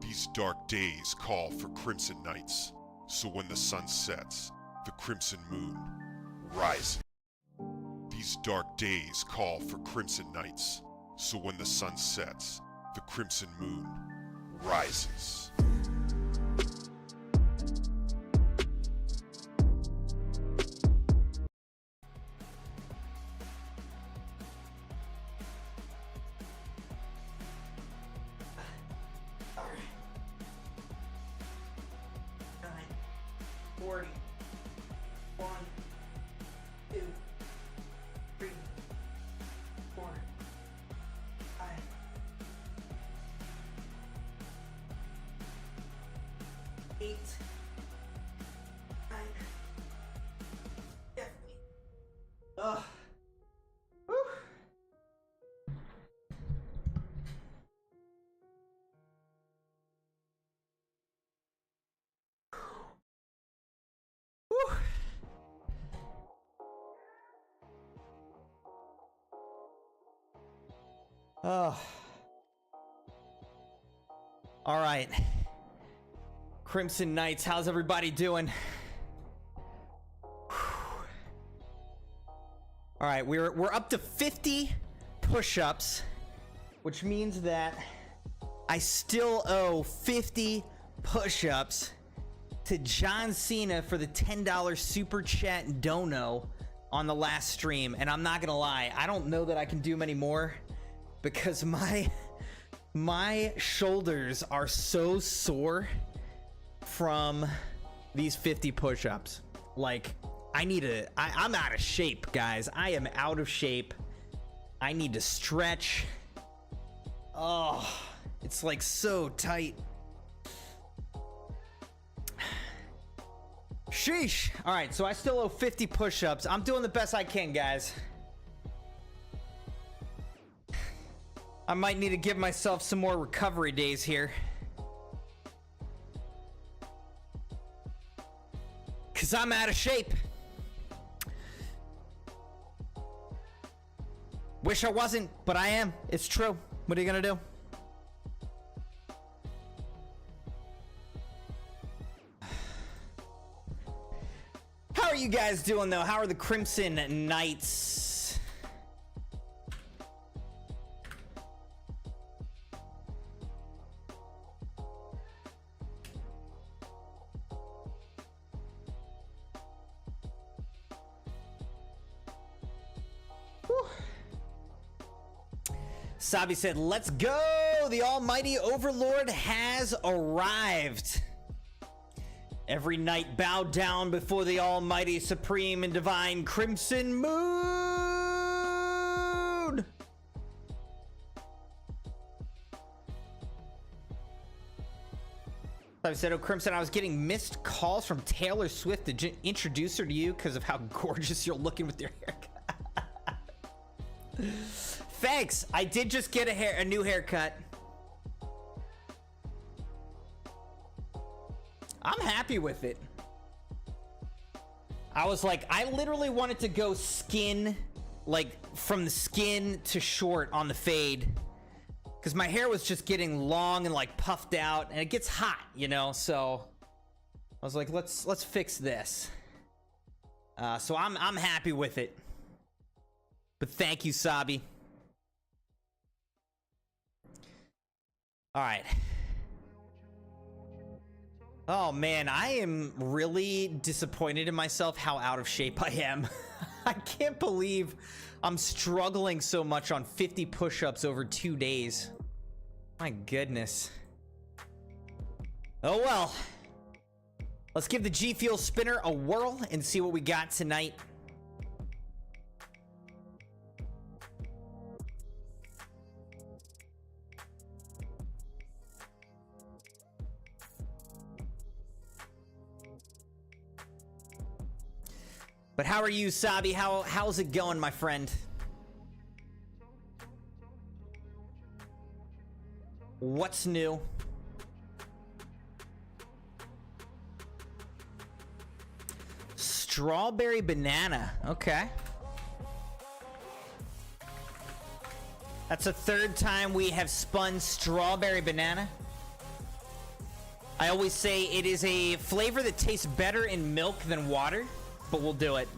These dark days call for crimson nights, so when the sun sets, the crimson moon rises. These dark days call for crimson nights, so when the sun sets, the crimson moon rises. All right. 9, 40. 1, 2, 3, 4, 5. 8, 9. Definitely. Ugh. Whew. Whew. Oh. All right. Crimson Knights, how's everybody doing? All right, we're up to 50 push-ups, which means that I still owe 50 push-ups to John Cena for the $10 super chat dono on the last stream. And I'm not gonna lie, I don't know that I can do many more because my shoulders are so sore from these 50 push-ups. Like, I'm out of shape, guys. I am out of shape. I need to stretch. Oh, it's like so tight. Sheesh. All right, so I still owe 50 push-ups. I'm doing the best I can, guys. I might need to give myself some more recovery days here. Because I'm out of shape. Wish I wasn't, but I am. It's true. What are you going to do? How are you guys doing, though? How are the Crimson Knights? Sabi said, let's go! The almighty overlord has arrived. Every knight bow down before the almighty, supreme, and divine Crimson Moon! Sabi said, oh, Crimson, I was getting missed calls from Taylor Swift to introduce her to you because of how gorgeous you're looking with your haircut. Thanks. I did just get a new haircut. I'm happy with it. I was like, I literally wanted to go skin, like from the skin to short on the fade, because my hair was just getting long and like puffed out, and it gets hot, you know. So I was like, let's fix this. So I'm happy with it. But thank you, Sabi. All right. Oh man, I am really disappointed in myself how out of shape I am. I can't believe I'm struggling so much on 50 push-ups over 2 days. My goodness. Oh well. Let's give the G Fuel spinner a whirl and see what we got tonight. But how are you, Sabi? How's it going, my friend? What's new? Strawberry banana. Okay. That's the third time we have spun strawberry banana. I always say it is a flavor that tastes better in milk than water, but we'll do it.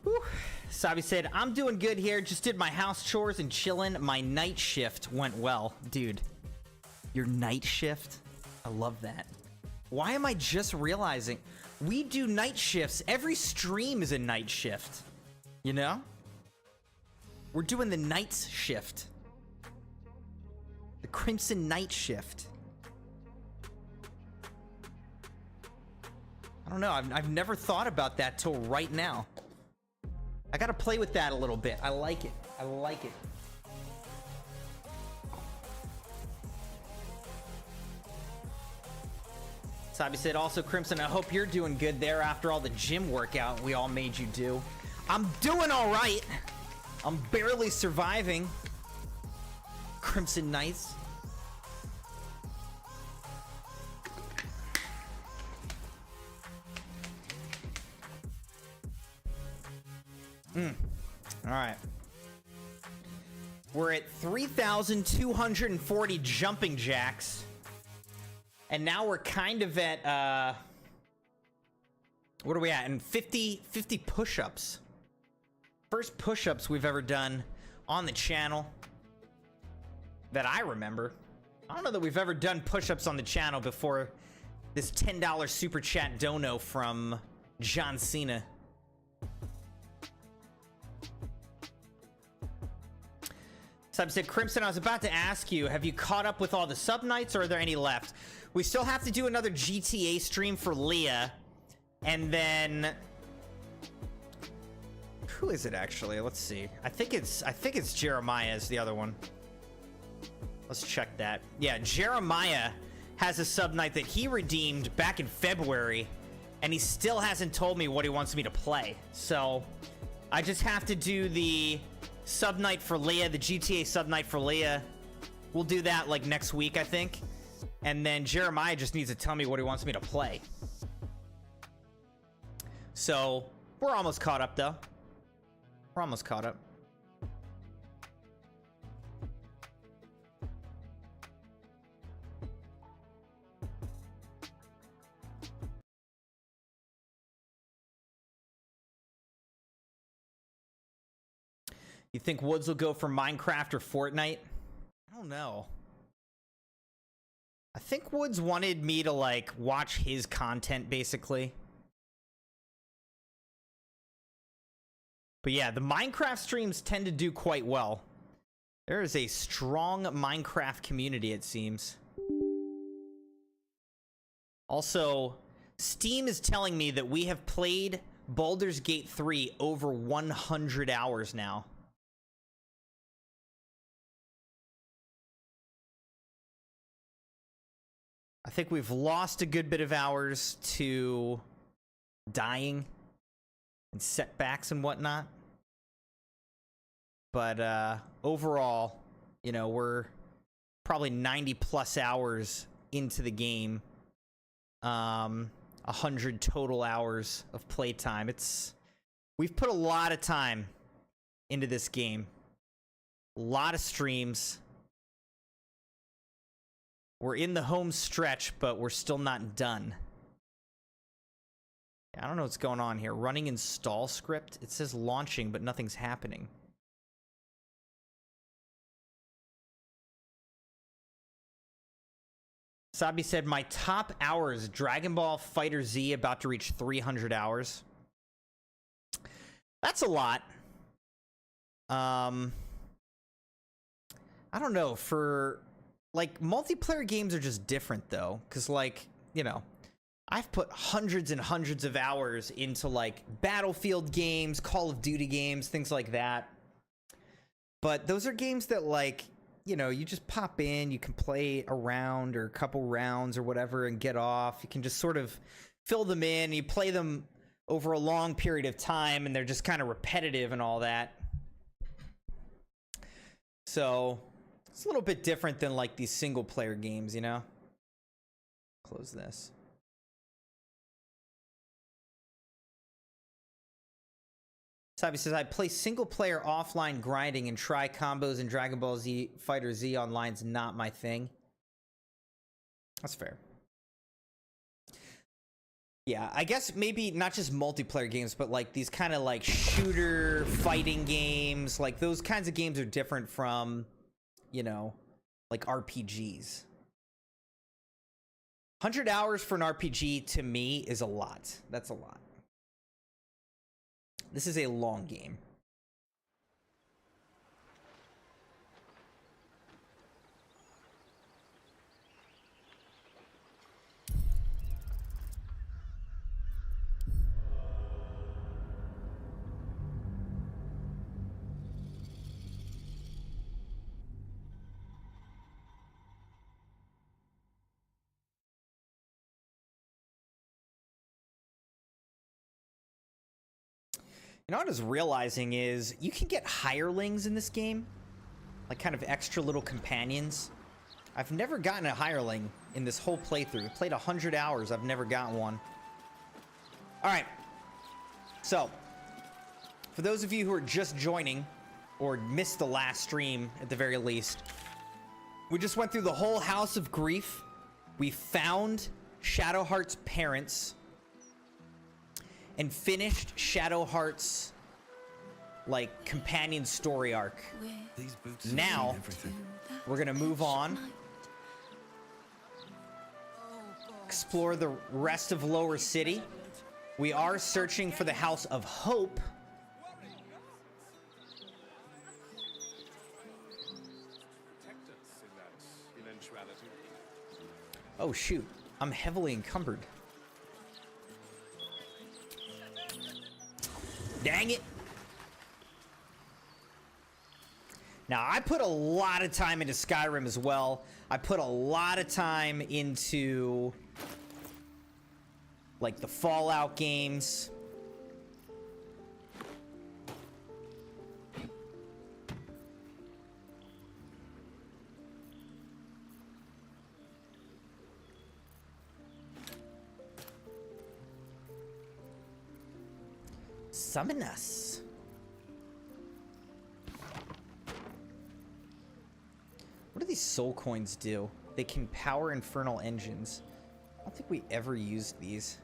Whew. Sabi said, I'm doing good here. Just did my house chores and chilling. My night shift went well. Dude, your night shift? I love that. Why am I just realizing? We do night shifts. Every stream is a night shift. You know? We're doing the night shift. The Crimson night shift. I don't know. I've never thought about that till right now. I gotta play with that a little bit. I like it. I like it. Sabi said, also, Crimson, I hope you're doing good there after all the gym workout we all made you do. I'm doing all right. I'm barely surviving. Crimson Knights. All right. We're at 3,240 jumping jacks. And now we're kind of at, what are we at? And 50 push-ups. First push-ups we've ever done on the channel that I remember. I don't know that we've ever done push-ups on the channel before this $10 super chat dono from John Cena. Sub said, Crimson, I was about to ask you, have you caught up with all the sub nights, or are there any left? We still have to do another GTA stream for Leah, and then who is it actually? Let's see. I think it's Jeremiah's the other one. Let's check that. Yeah, Jeremiah has a sub night that he redeemed back in February, and he still hasn't told me what he wants me to play. So I just have to do the sub night for Leah, the GTA sub night for Leah. We'll do that like next week, I think. And then Jeremiah just needs to tell me what he wants me to play. So we're almost caught up, though. We're almost caught up. You think Woods will go for Minecraft or Fortnite? I don't know. I think Woods wanted me to, like, watch his content, basically. But yeah, the Minecraft streams tend to do quite well. There is a strong Minecraft community, it seems. Also, Steam is telling me that we have played Baldur's Gate 3 over 100 hours now. I think we've lost a good bit of hours to dying and setbacks and whatnot. But overall, you know, we're probably 90 plus hours into the game. 100 total hours of playtime. We've put a lot of time into this game. A lot of streams. We're in the home stretch, but we're still not done. I don't know what's going on here. Running install script. It says launching, but nothing's happening. Sabi said, my top hours, Dragon Ball Fighter Z, about to reach 300 hours. That's a lot. I don't know, for... like, multiplayer games are just different, though. Because, like, you know, I've put hundreds and hundreds of hours into, like, Battlefield games, Call of Duty games, things like that. But those are games that, like, you know, you just pop in, you can play a round or a couple rounds or whatever and get off. You can just sort of fill them in. You play them over a long period of time, and they're just kind of repetitive and all that. So It's a little bit different than like these single player games, you know? Close this. Sabi says, I play single player offline grinding and try combos in Dragon Ball Z Fighter Z online's not my thing. That's fair. Yeah, I guess maybe not just multiplayer games, but like these kind of like shooter fighting games, like those kinds of games are different from, you know, like RPGs. 100 hours for an RPG to me is a lot. That's a lot. This is a long game. You know what I was realizing is you can get hirelings in this game, like kind of extra little companions. I've never gotten a hireling in this whole playthrough. I played 100 hours. I've never gotten one. All right. So, for those of you who are just joining or missed the last stream at the very least, we just went through the whole House of Grief. We found Shadowheart's parents and finished Shadowheart's like companion story arc. Now we're gonna move on, explore the rest of Lower City. We are searching for the House of Hope. Oh shoot, I'm heavily encumbered. Dang it. Now, I put a lot of time into Skyrim as well. I put a lot of time into like the Fallout games. Summon us. What do these soul coins do? They can power infernal engines. I don't think we ever used these.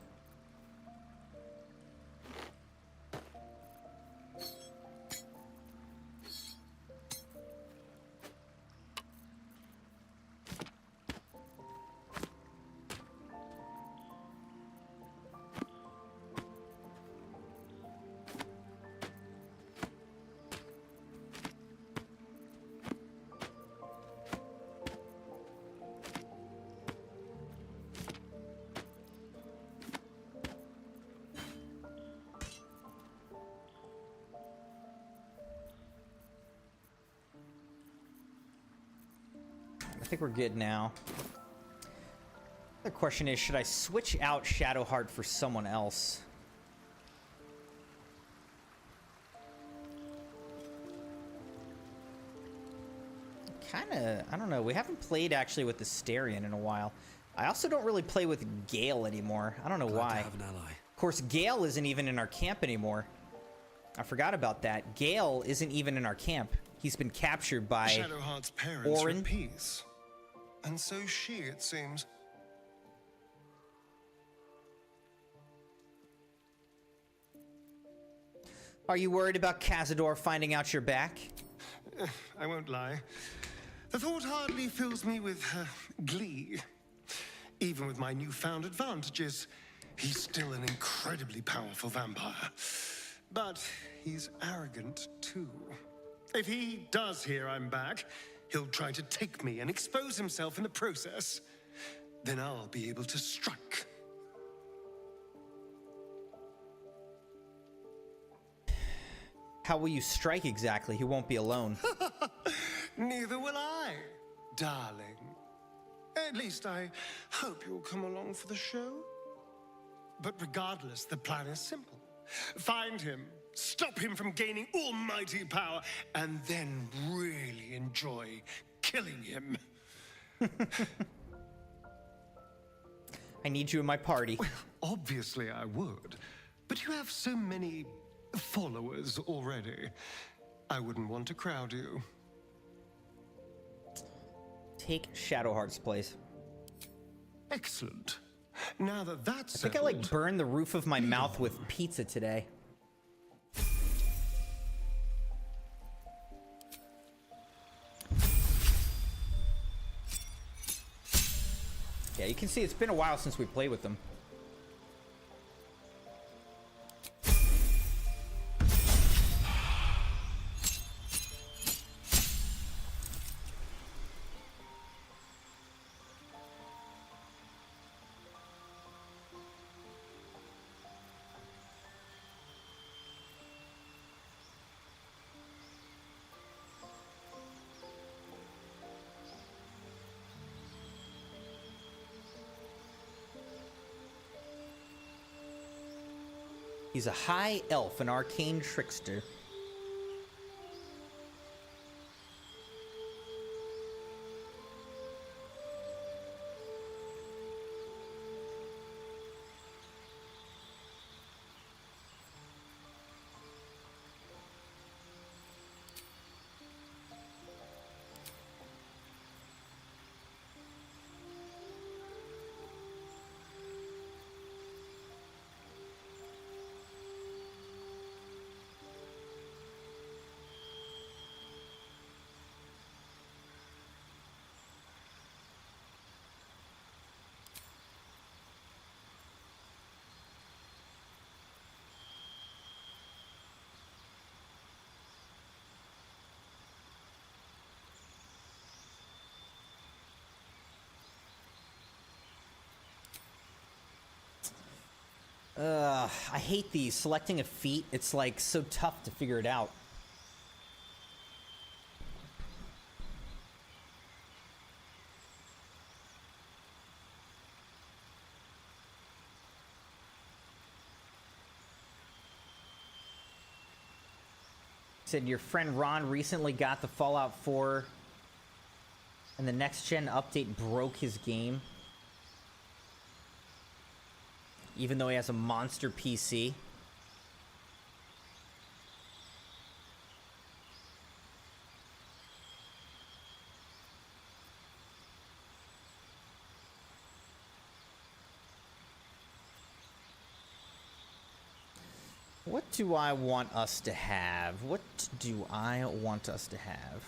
I think we're good now. The question is, should I switch out Shadowheart for someone else? Kinda, I don't know. We haven't played actually with the Astarion in a while. I also don't really play with Gale anymore. I don't know why. Have an ally. Of course, Gale isn't even in our camp anymore. I forgot about that. Gale isn't even in our camp. He's been captured by Shadowheart's parents Orin. are at peace. And so she, it seems. Are you worried about Cazador finding out you're back? I won't lie. The thought hardly fills me with glee. Even with my newfound advantages, he's still an incredibly powerful vampire. But he's arrogant, too. If he does hear I'm back, he'll try to take me and expose himself in the process. Then I'll be able to strike. How will you strike exactly? He won't be alone. Neither will I, darling. At least I hope you'll come along for the show. But regardless, the plan is simple. Find him, stop him from gaining almighty power, and then really enjoy killing him. I need you in my party. Well, obviously I would. But you have so many followers already. I wouldn't want to crowd you. Take Shadowheart's place. Excellent. Now that that's I think I like burned the roof of my mouth with pizza today. Yeah, you can see it's been a while since we played with them. He's a high elf, an arcane trickster. I hate these. Selecting a feat, it's like so tough to figure it out. Said your friend Ron recently got the Fallout 4 and the next gen update broke his game. Even though he has a monster PC. What do I want us to have? What do I want us to have?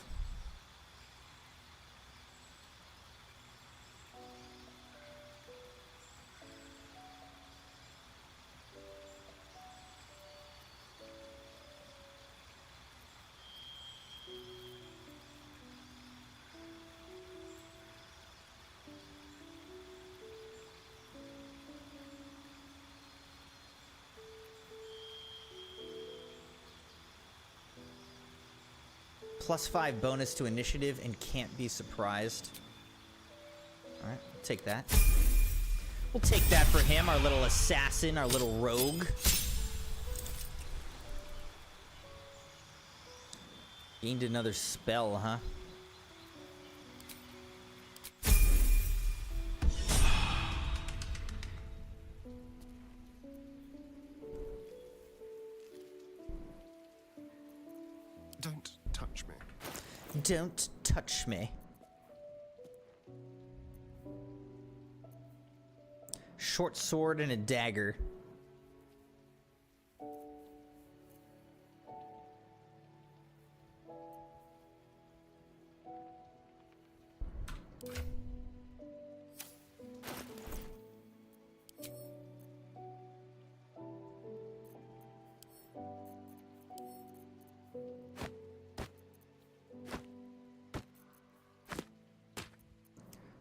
+5 bonus to initiative and can't be surprised. Alright, we'll take that. We'll take that for him, our little assassin, our little rogue. Gained another spell, huh? Don't touch me. Don't touch me. Short sword and a dagger.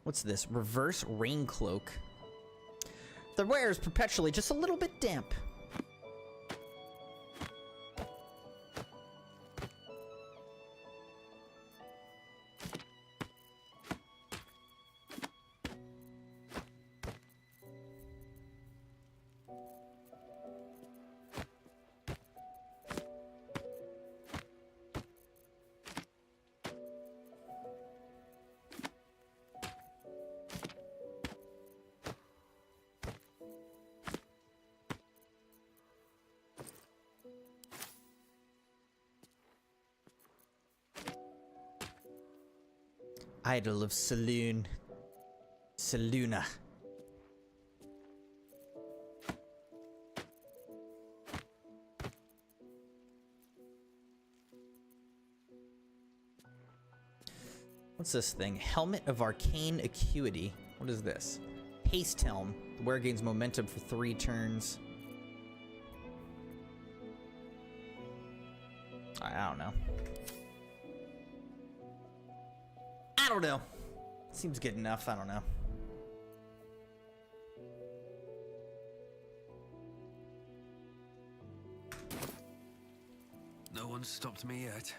What's this? Reverse rain cloak. The wear is perpetually just a little bit damp. Idol of Saloon. Saluna. What's this thing? Helmet of Arcane Acuity. What is this? Haste Helm. The wearer gains momentum for 3 turns. I don't know. I don't know. Seems good enough. I don't know. No one's stopped me yet.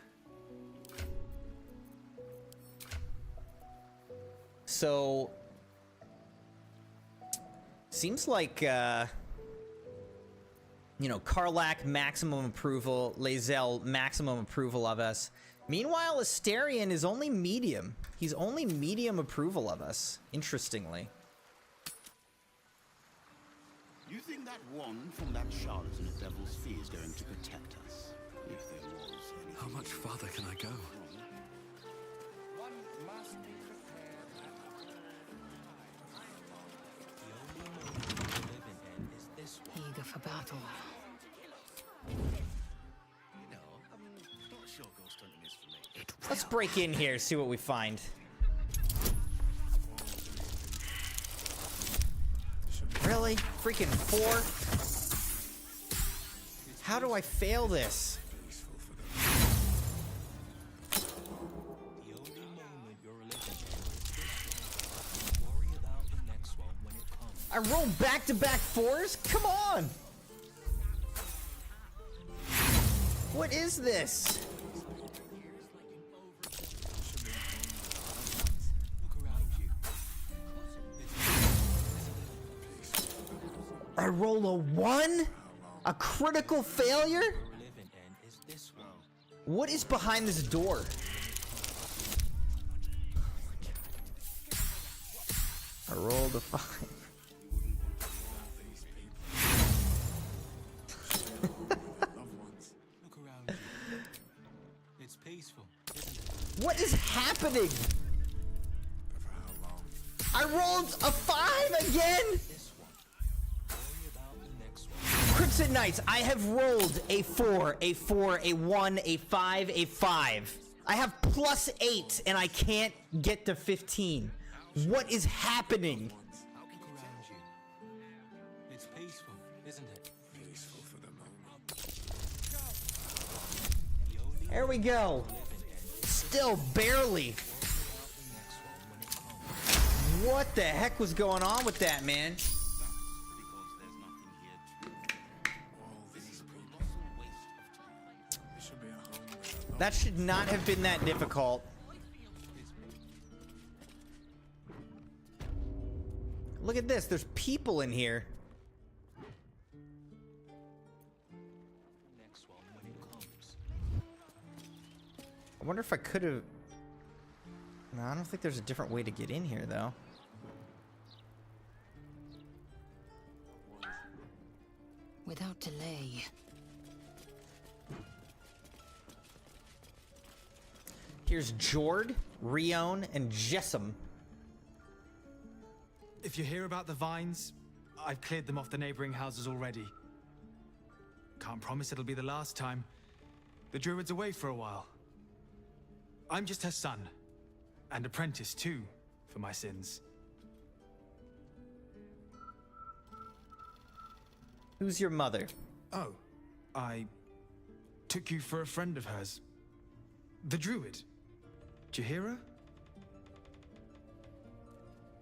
So, seems like, you know, Karlak, maximum approval, Lae'zel, maximum approval of us. Meanwhile, Asterion is only medium. He's only medium approval of us, interestingly. You think that one from that charlatan at Devil's Fee is going to protect us? If there was anything. How much farther can I go? Eager for battle. Let's break in here, see what we find. Really? Freaking 4? How do I fail this? I roll back-to-back 4s? Come on! What is this? I roll a 1? A critical failure? What is behind this door? I rolled a 5. What is happening? I rolled a 5 again? Crimson Knights, I have rolled a 4, a 4, a 1, a 5, a 5. I have +8 and I can't get to 15. What is happening? It's peaceful, isn't it? Peaceful for the moment. There we go. Still barely. What the heck was going on with that, man? That should not have been that difficult. Look at this. There's people in here. I wonder if I could have... No, I don't think there's a different way to get in here, though. Without delay. Here's Jord, Rion, and Jessam. If you hear about the vines, I've cleared them off the neighboring houses already. Can't promise it'll be the last time. The druid's away for a while. I'm just her son, and apprentice too, for my sins. Who's your mother? Oh, I took you for a friend of hers. The druid. Jahira?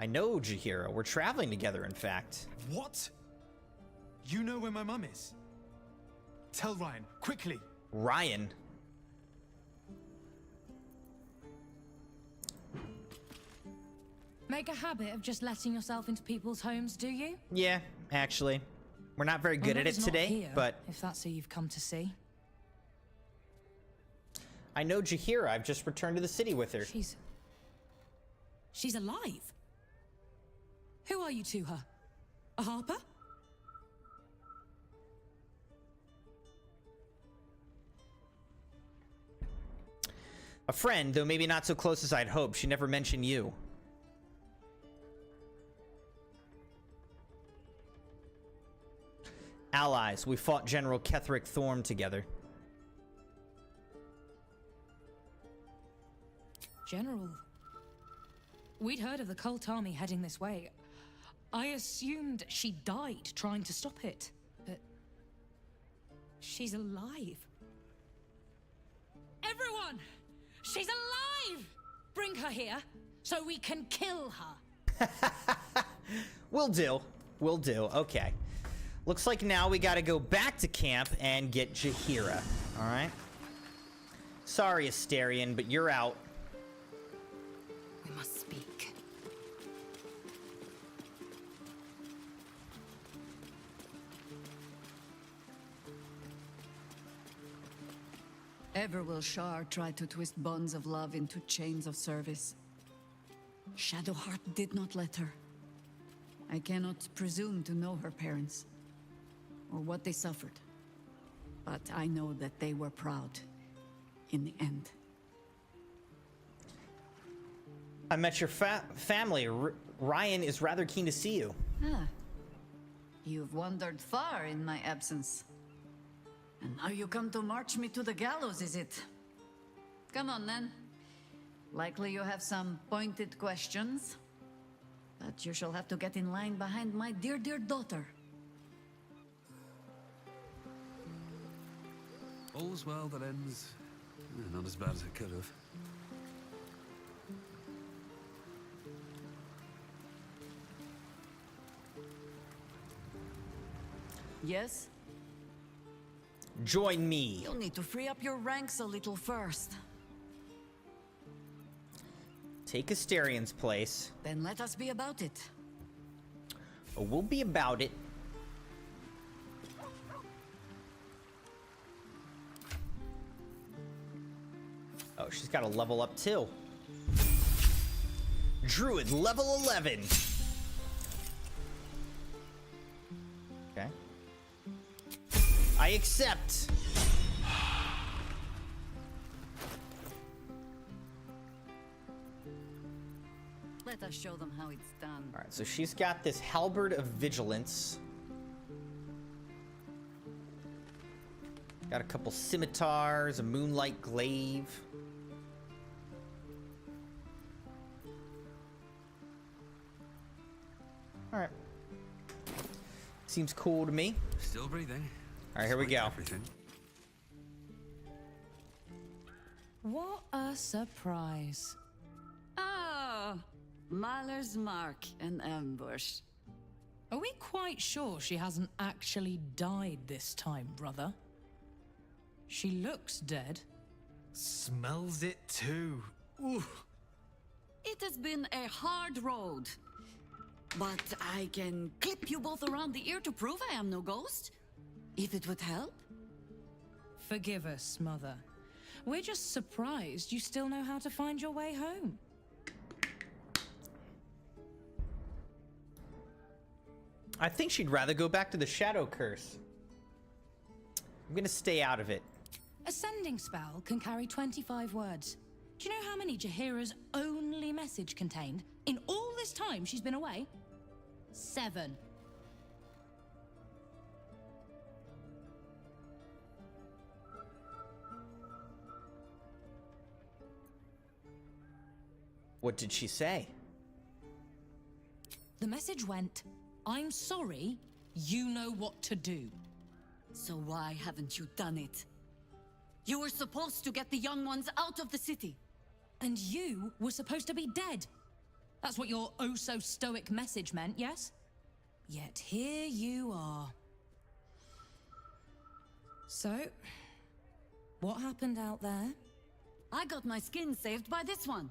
I know Jahira. We're traveling together, in fact. What? You know where my mum is? Tell Ryan, quickly. Ryan? Make a habit of just letting yourself into people's homes, do you? Yeah, actually. We're not very good at it Mother's not today, here, but... if that's who you've come to see. I know Jahira. I've just returned to the city with her. She's alive? Who are you to her? A harper? A friend, though maybe not so close as I'd hoped. She never mentioned you. Allies. We fought General Ketheric Thorm together. General. We'd heard of the cult army heading this way. I assumed she died trying to stop it. But she's alive. Everyone! She's alive! Bring her here so we can kill her. Will do. Will do. Okay. Looks like now we gotta go back to camp and get Jaheira. Alright? Sorry, Asterion, but you're out. We must speak. Ever will Shar try to twist bonds of love into chains of service. Shadowheart did not let her. I cannot presume to know her parents, or what they suffered. But I know that they were proud, in the end. I met your family. Ryan is rather keen to see you. Ah. You've wandered far in my absence. And now you come to march me to the gallows, is it? Come on, then. Likely you have some pointed questions. But you shall have to get in line behind my dear, dear daughter. All's well that ends. Not as bad as it could have. Yes? Join me. You'll need to free up your ranks a little first. Take Asterion's place. Then let us be about it. Oh, we'll be about it. Oh, she's got to level up too. Druid level 11. Okay. I accept. Let us show them how it's done. All right, so she's got this halberd of vigilance. Got a couple scimitars, a moonlight glaive. All right. Seems cool to me. Still breathing. All right, here we go. Everything. What a surprise. Ah, Mahler's mark, an ambush. Are we quite sure she hasn't actually died this time, brother? She looks dead. Smells it too. Ooh. It has been a hard road. But I can clip you both around the ear to prove I am no ghost. If it would help. Forgive us, Mother. We're just surprised you still know how to find your way home. I think she'd rather go back to the Shadow Curse. I'm gonna stay out of it. A sending spell can carry 25 words. Do you know how many Jaheira's only message contained? In all this time she's been away? 7. What did she say? The message went, I'm sorry, you know what to do. So why haven't you done it? You were supposed to get the young ones out of the city. And you were supposed to be dead. That's what your oh-so-stoic message meant, yes? Yet here you are. So, what happened out there? I got my skin saved by this one.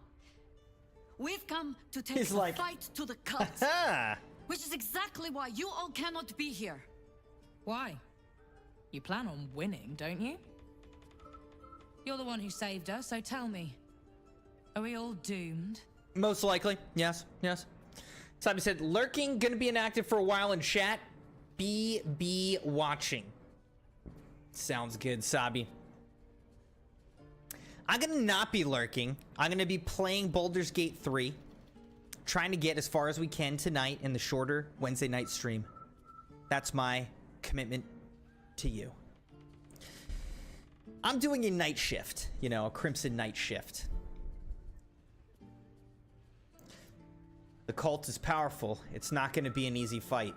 We've come to take He's the like, fight to the cut. Ah! Which is exactly why you all cannot be here. Why? You plan on winning, don't you? You're the one who saved us, so tell me. Are we all doomed? Most likely. Yes, yes. Sabi said, lurking, gonna be inactive for a while in chat. Be watching. Sounds good, Sabi. I'm gonna not be lurking. I'm gonna be playing Baldur's Gate 3. Trying to get as far as we can tonight in the shorter Wednesday night stream. That's my commitment to you. I'm doing a night shift, you know, a Crimson night shift. The cult is powerful. It's not going to be an easy fight.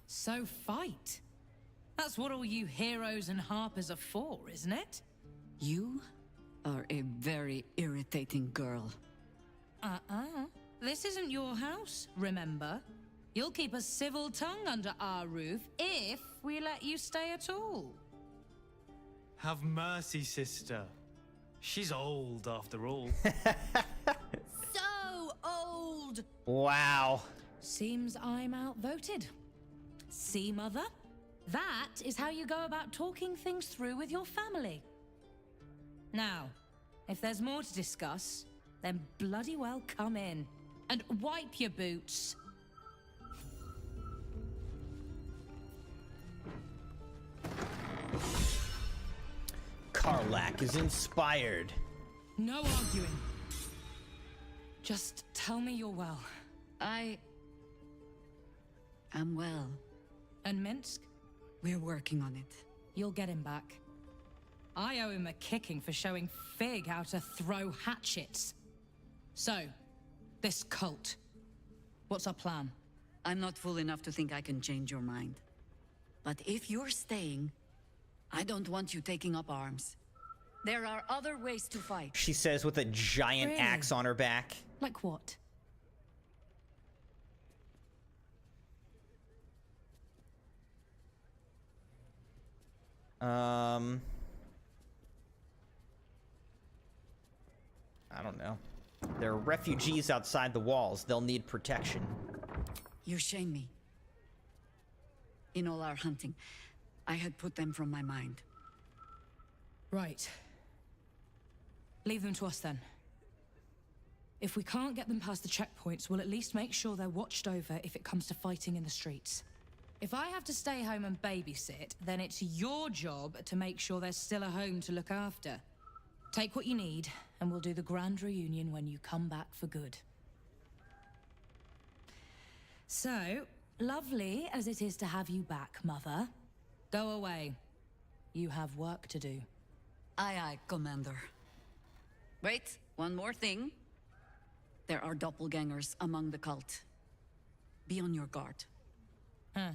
So fight. That's what all you heroes and harpers are for, isn't it? You are a very irritating girl. This isn't your house, remember? You'll keep a civil tongue under our roof if we let you stay at all. Have mercy, sister. She's old, after all. So old! Wow. Seems I'm outvoted. See, Mother? That is how you go about talking things through with your family. Now, if there's more to discuss, then bloody well come in. And wipe your boots. Karlach is inspired. No arguing. Just tell me you're well. I am well. And Minsk? We're working on it. You'll get him back. I owe him a kicking for showing Fig how to throw hatchets. So, this cult. What's our plan? I'm not fool enough to think I can change your mind. But if you're staying, I don't want you taking up arms. There are other ways to fight. She says with a giant Really? axe on her back. Like what? I don't know. There are refugees outside the walls. They'll need protection. You shame me. In all our hunting, I had put them from my mind. Right. Leave them to us then. If we can't get them past the checkpoints, we'll at least make sure they're watched over if it comes to fighting in the streets. If I have to stay home and babysit, then it's your job to make sure there's still a home to look after. Take what you need, and we'll do the grand reunion when you come back for good. So, lovely as it is to have you back, Mother. Go away. You have work to do. Aye, aye, Commander. Wait, one more thing. There are doppelgangers among the cult. Be on your guard. Huh.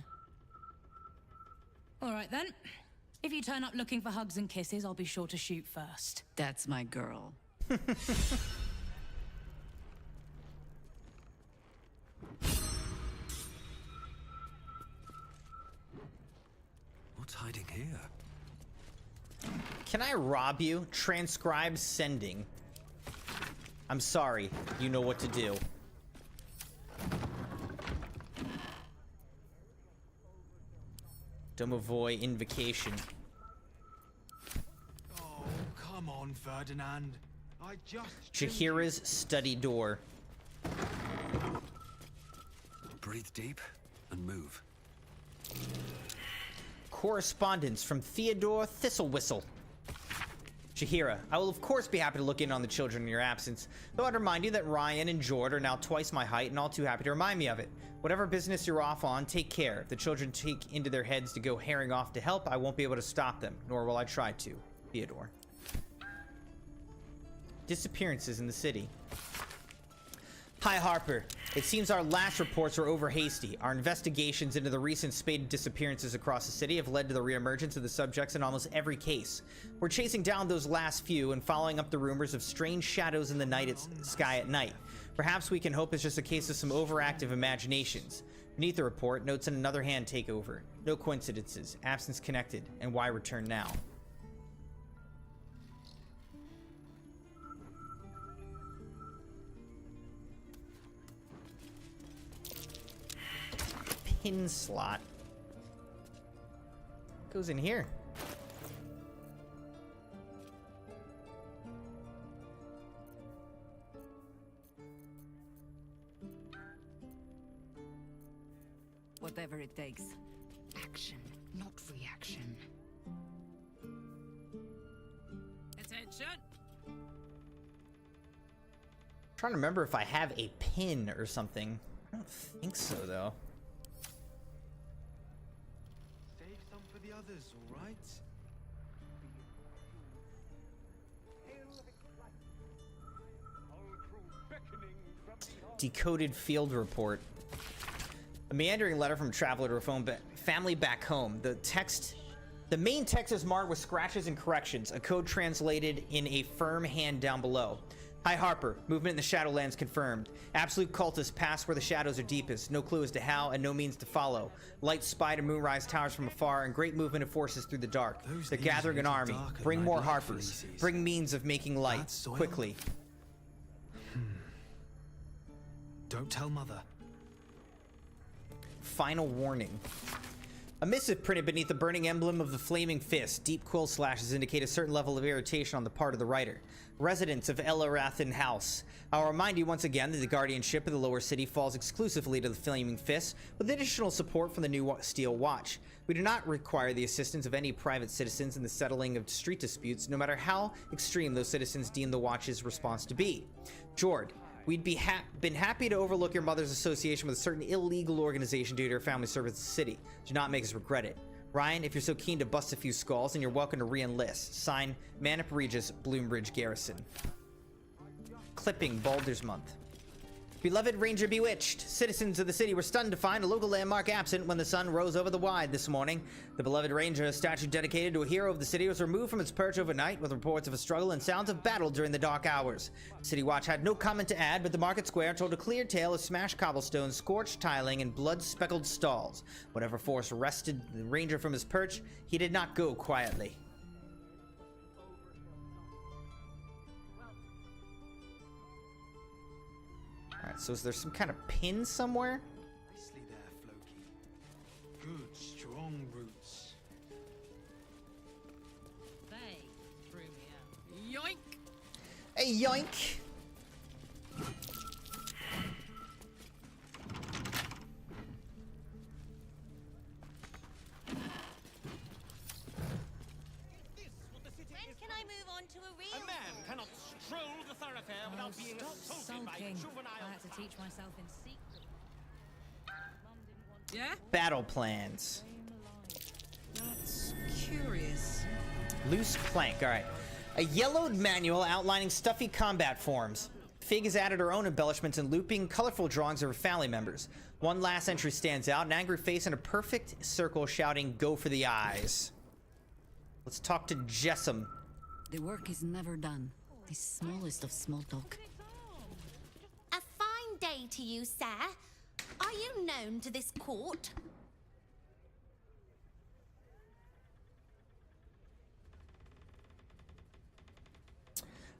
All right then. If you turn up looking for hugs and kisses, I'll be sure to shoot first. That's my girl. What's hiding here? Can I rob you? Transcribe sending. I'm sorry. You know what to do. Domovoy invocation. Oh, come on, Ferdinand. I just... Jahira's study door. Breathe deep and move. Correspondence from Theodore Thistlewhistle. Jahira, I will of course be happy to look in on the children in your absence, though I'd remind you that Ryan and Jord are now twice my height and all too happy to remind me of it. Whatever business you're off on, take care. If the children take into their heads to go herring off to help, I won't be able to stop them, nor will I try to. Theodore. Disappearances in the city. Hi, Harper. It seems our last reports were over hasty. Our investigations into the recent spate of disappearances across the city have led to the reemergence of the subjects in almost every case. We're chasing down those last few and following up the rumors of strange shadows in the sky at night. Perhaps we can hope it's just a case of some overactive imaginations. Beneath the report, notes in another hand take over. No coincidences, absence connected, and why return now? Pin slot goes in here. Whatever it takes. Action, not reaction. Trying to remember if I have a pin or something. I don't think so, though. Save some for the others, all right? Decoded field report. A meandering letter from a traveler to her family back home. The main text is marked with scratches and corrections. A code translated in a firm hand down below. Hi Harper, movement in the Shadowlands confirmed. Absolute cultists pass where the shadows are deepest. No clue as to how and no means to follow. Light spied and moonrise towers from afar and great movement of forces through the dark. They're gathering an army. Bring more Harpers. Bring means of making light. Quickly. Don't tell Mother. Final warning. A missive printed beneath the burning emblem of the flaming fist. Deep quill slashes indicate a certain level of irritation on the part of the writer. Residents of Elarathan House. I'll remind you once again that the guardianship of the lower city falls exclusively to the Flaming Fist, with additional support from the new Steel Watch. We do not require the assistance of any private citizens in the settling of street disputes, no matter how extreme those citizens deem the Watch's response to be. Jord, we'd been happy to overlook your mother's association with a certain illegal organization due to her family service in the city. Do not make us regret it. Ryan, if you're so keen to bust a few skulls, then you're welcome to re-enlist. Signed, Manip Regis, Bloombridge Garrison. Clipping Baldur's Month. Beloved Ranger Bewitched. Citizens of the city were stunned to find a local landmark absent when the sun rose over the wide this morning. The beloved Ranger, a statue dedicated to a hero of the city, was removed from its perch overnight with reports of a struggle and sounds of battle during the dark hours. City Watch had no comment to add, but the market square told a clear tale of smashed cobblestones, scorched tiling, and blood-speckled stalls. Whatever force wrested the Ranger from his perch, he did not go quietly. Alright, so is there some kind of pin somewhere? Nicely there, Floki. Good, strong roots. They threw me out. Yoink! Hey, yoink! When can I move on to a real... A man cannot stroll the thoroughfare without being Stop assaulted by sulking. juvenile... I had to teach myself in secret. Yeah? Battle plans. That's curious. Loose plank, alright. A yellowed manual outlining stuffy combat forms. Fig has added her own embellishments and looping, colorful drawings of her family members. One last entry stands out, an angry face in a perfect circle shouting, "Go for the eyes." Let's talk to Jessam. The work is never done. The smallest of small talk. A fine day to you, sir. Are you known to this court?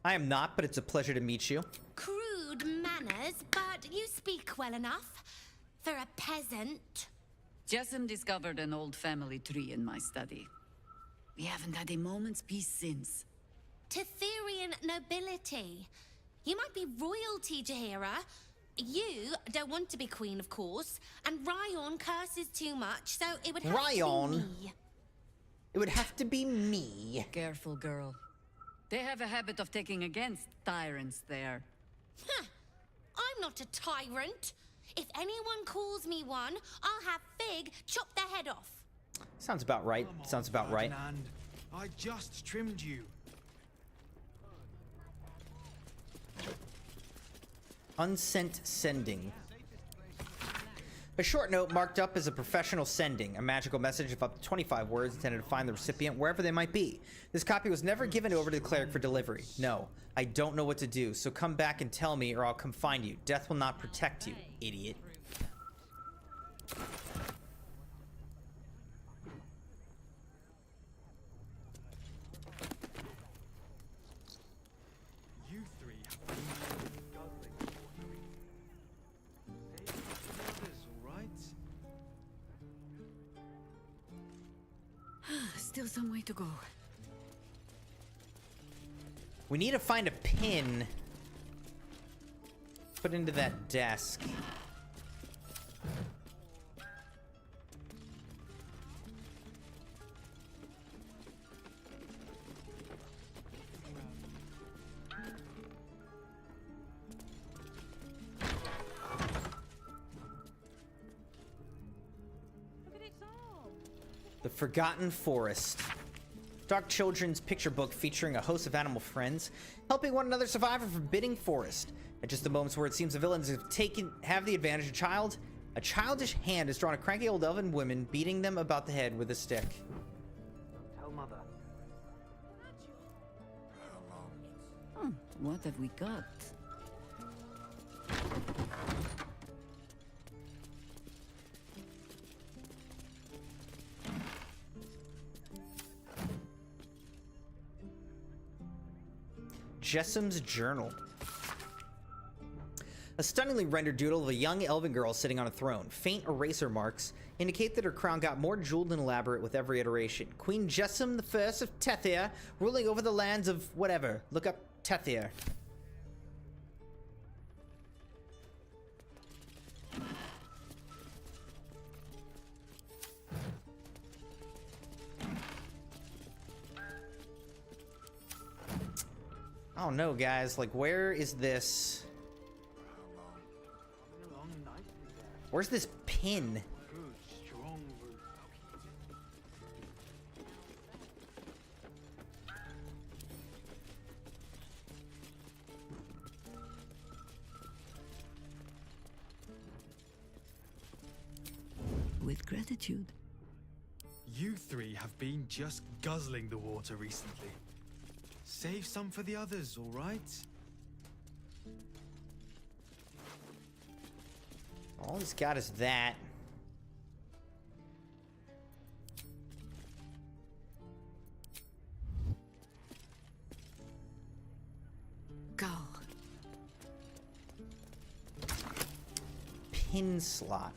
I am not, but it's a pleasure to meet you. Crude manners, but you speak well enough. For a peasant. Jessam discovered an old family tree in my study. We haven't had a moment's peace since. Tetherian nobility. You might be royalty, Jaheira. You don't want to be queen, of course. And Ryon curses too much, so it would have Ryon? to be me. It would have to be me. Careful, girl. They have a habit of taking against tyrants there. Huh. I'm not a tyrant. If anyone calls me one, I'll have Fig chop their head off. Sounds about right. Come on, Sounds about right. Ferdinand. I just trimmed you. Unsent sending. A short note marked up as a professional sending, a magical message of up to 25 words intended to find the recipient wherever they might be. This copy was never given over to the cleric for delivery. No, I don't know what to do, so come back and tell me or I'll come find you. Death will not protect you, idiot. You three have been guzzling watery. Save some for the others, all right? Still some way to go. We need to find a pin. Put into that desk. The Forgotten Forest. Dark children's picture book featuring a host of animal friends helping one another survive a forbidding forest. At just the moments where it seems the villains have the advantage, a childish hand has drawn a cranky old elven woman, beating them about the head with a stick. Tell Mother. What have we got? Jessam's journal. A stunningly rendered doodle of a young elven girl sitting on a throne. Faint eraser marks indicate that her crown got more jeweled and elaborate with every iteration. Queen Jessam I of Tethir, ruling over the lands of whatever. Look up Tethir. I don't know, guys. Like, where is this? Where's this pin? With gratitude. You three have been just guzzling the water recently. Save some for the others, all right? All he's got is that. Go. Pin slot.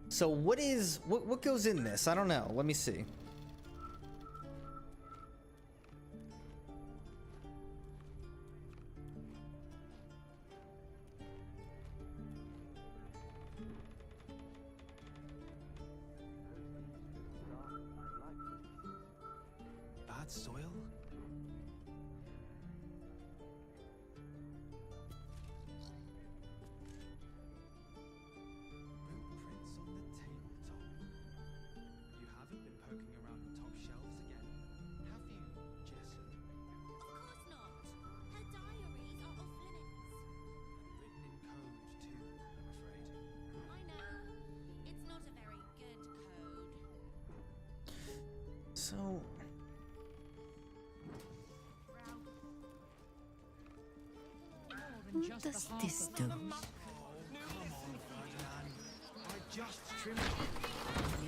So what goes in this? I don't know. Let me see. Bad soil? Footprints on the tabletop. You haven't been poking around the top shelves again, have you, Jessie? Of course not. Her diaries are off limits. And written in code, too, I'm afraid. I know. It's not a very good code. So What does this do?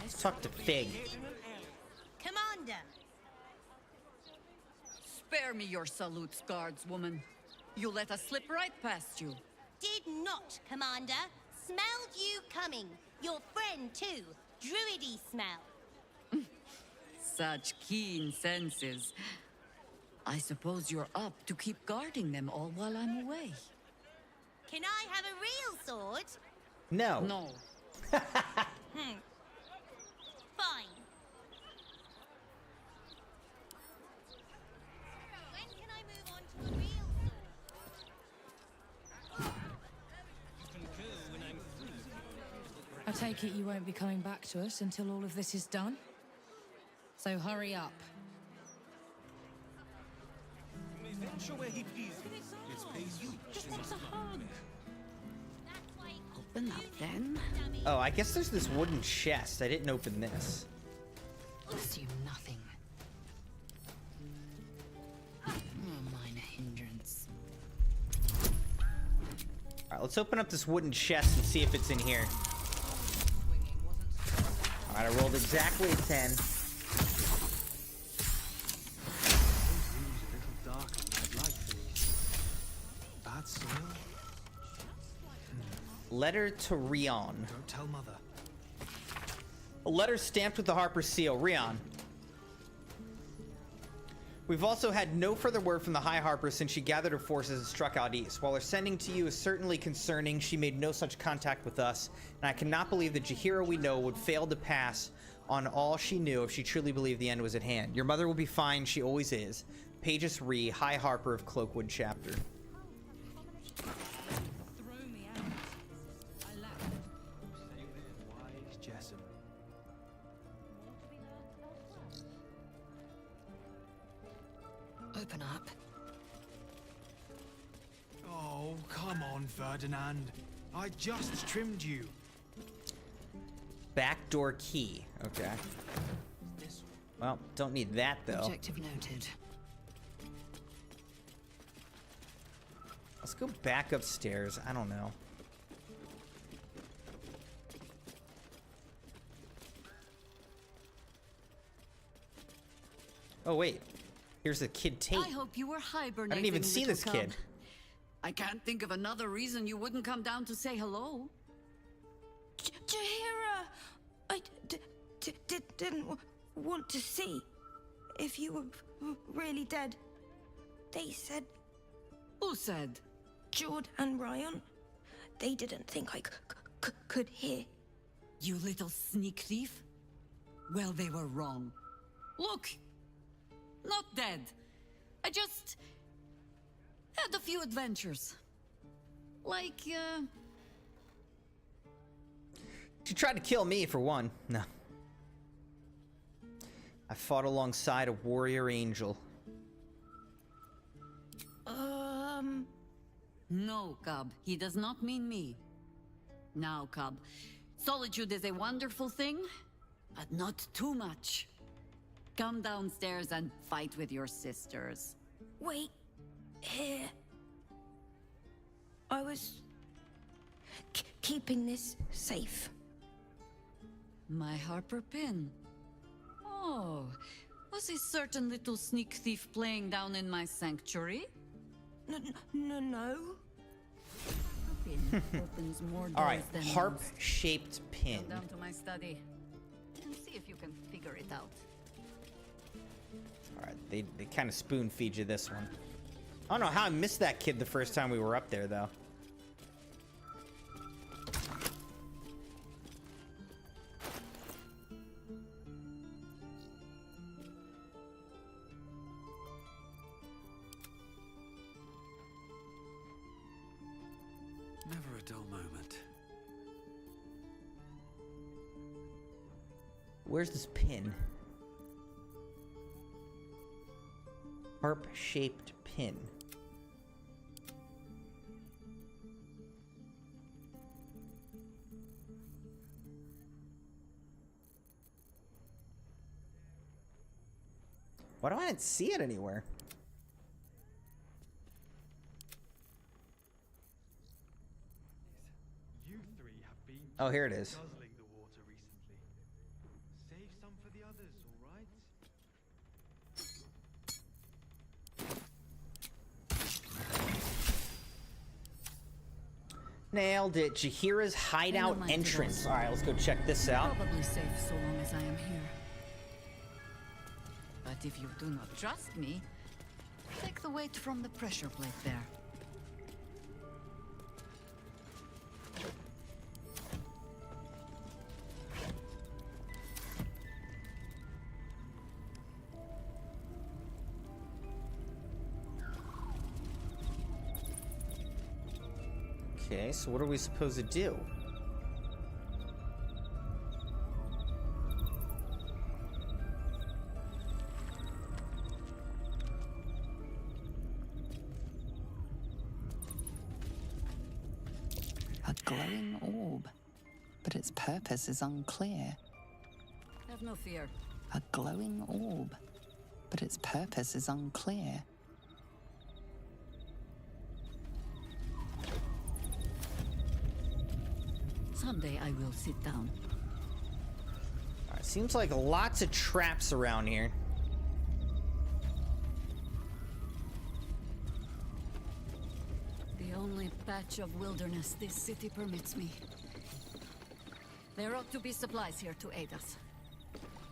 let's talk to Fig. Commander! Spare me your salutes, guardswoman. You let us slip right past you. Did not, Commander. Smelled you coming. Your friend, too. Druidy smell. Such keen senses. I suppose you're up to keep guarding them all while I'm away. Can I have a real sword? No. No. Fine. When can I move on to a real sword? I take it you won't be coming back to us until all of this is done? So hurry up. Just wants a hug. Open up then. Oh, I guess there's this wooden chest. I didn't open this. Assume nothing. Minor hindrance. Alright, let's open up this wooden chest and see if it's in here. Alright, I rolled exactly a 10. Bad soil? Letter to Rion. Don't tell Mother. A letter stamped with the Harper seal. Rion. We've also had no further word from the High Harper since she gathered her forces and struck out east. While her sending to you is certainly concerning, she made no such contact with us, and I cannot believe the Jaheira we know would fail to pass on all she knew if she truly believed the end was at hand. Your mother will be fine, she always is. Pages Ree, High Harper of Cloakwood Chapter. Throw me out. I left. open up. Oh, come on, Ferdinand. I just trimmed you. Backdoor key. Okay. Well, don't need that though. Objective noted. Let's go back upstairs. I don't know. Oh wait, here's the kid Tate. I hope you were hibernating. I didn't even see little this cub. kid. I can't think of another reason you wouldn't come down to say hello. Jahira, I didn't want to see if you were really dead. They said. Who said? Jord and Ryan. They didn't think I could hear. You little sneak thief. Well, they were wrong. Look, not dead. I just had a few adventures. Like, She tried to kill me for one. No. I fought alongside a warrior angel. No, Cub. He does not mean me. Now, Cub. Solitude is a wonderful thing, but not too much. Come downstairs and fight with your sisters. Wait, here. I was keeping this safe. My Harper pin. Oh, was a certain little sneak thief playing down in my sanctuary? No. Pin opens more doors All right, than harp-shaped pin. Go down to my study and see if you can figure it out. All right, they kind of spoon feed you this one. I don't know how I missed that kid the first time we were up there, though. Never a dull moment. Where's this pin? Harp-shaped pin. Why do I not see it anywhere? You three have been Oh, here it is. guzzling the water recently. Save some for the others, all right? Nailed it. Jahira's hideout my entrance. tools. All right, let's go check this out. Probably safe so long as I am here. But if you do not trust me, take the weight from the pressure plate there. Okay, so what are we supposed to do? A glowing orb, but its purpose is unclear. Have no fear. A glowing orb, but its purpose is unclear. Someday I will sit down. All right, seems like lots of traps around here. The only patch of wilderness this city permits me. There ought to be supplies here to aid us.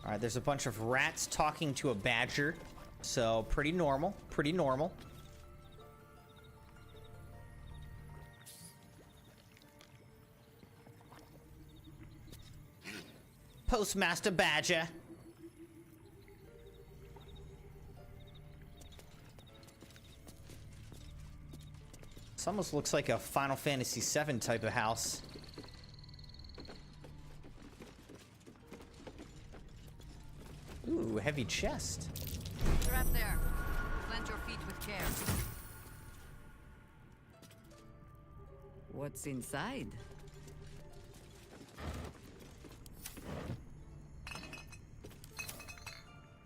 All right, there's a bunch of rats talking to a badger. So, pretty normal. Pretty normal. Postmaster Badger. This almost looks like a Final Fantasy VII type of house. Ooh, heavy chest. Trap there. Plenty Plant your feet with care. What's inside?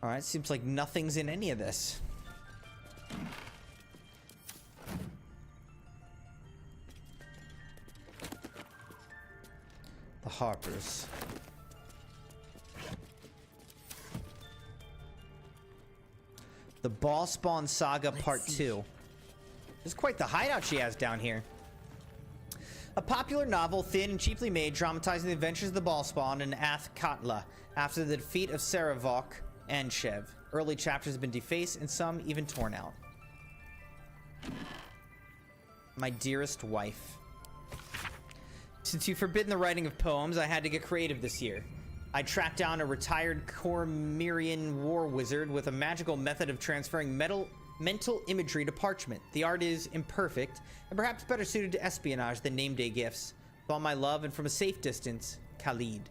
Alright, seems like nothing's in any of this. The Harpers. The Ball Spawn Saga Part 2. This is quite the hideout she has down here. A popular novel, thin and cheaply made, dramatizing the adventures of the Ballspawn and Athkatla after the defeat of Saravok and Shev. Early chapters have been defaced and some even torn out. My dearest wife. Since you've forbidden the writing of poems, I had to get creative this year. I tracked down a retired Cormyrian war wizard with a magical method of transferring mental imagery to parchment. The art is imperfect, and perhaps better suited to espionage than name day gifts. With all my love, and from a safe distance, Khalid.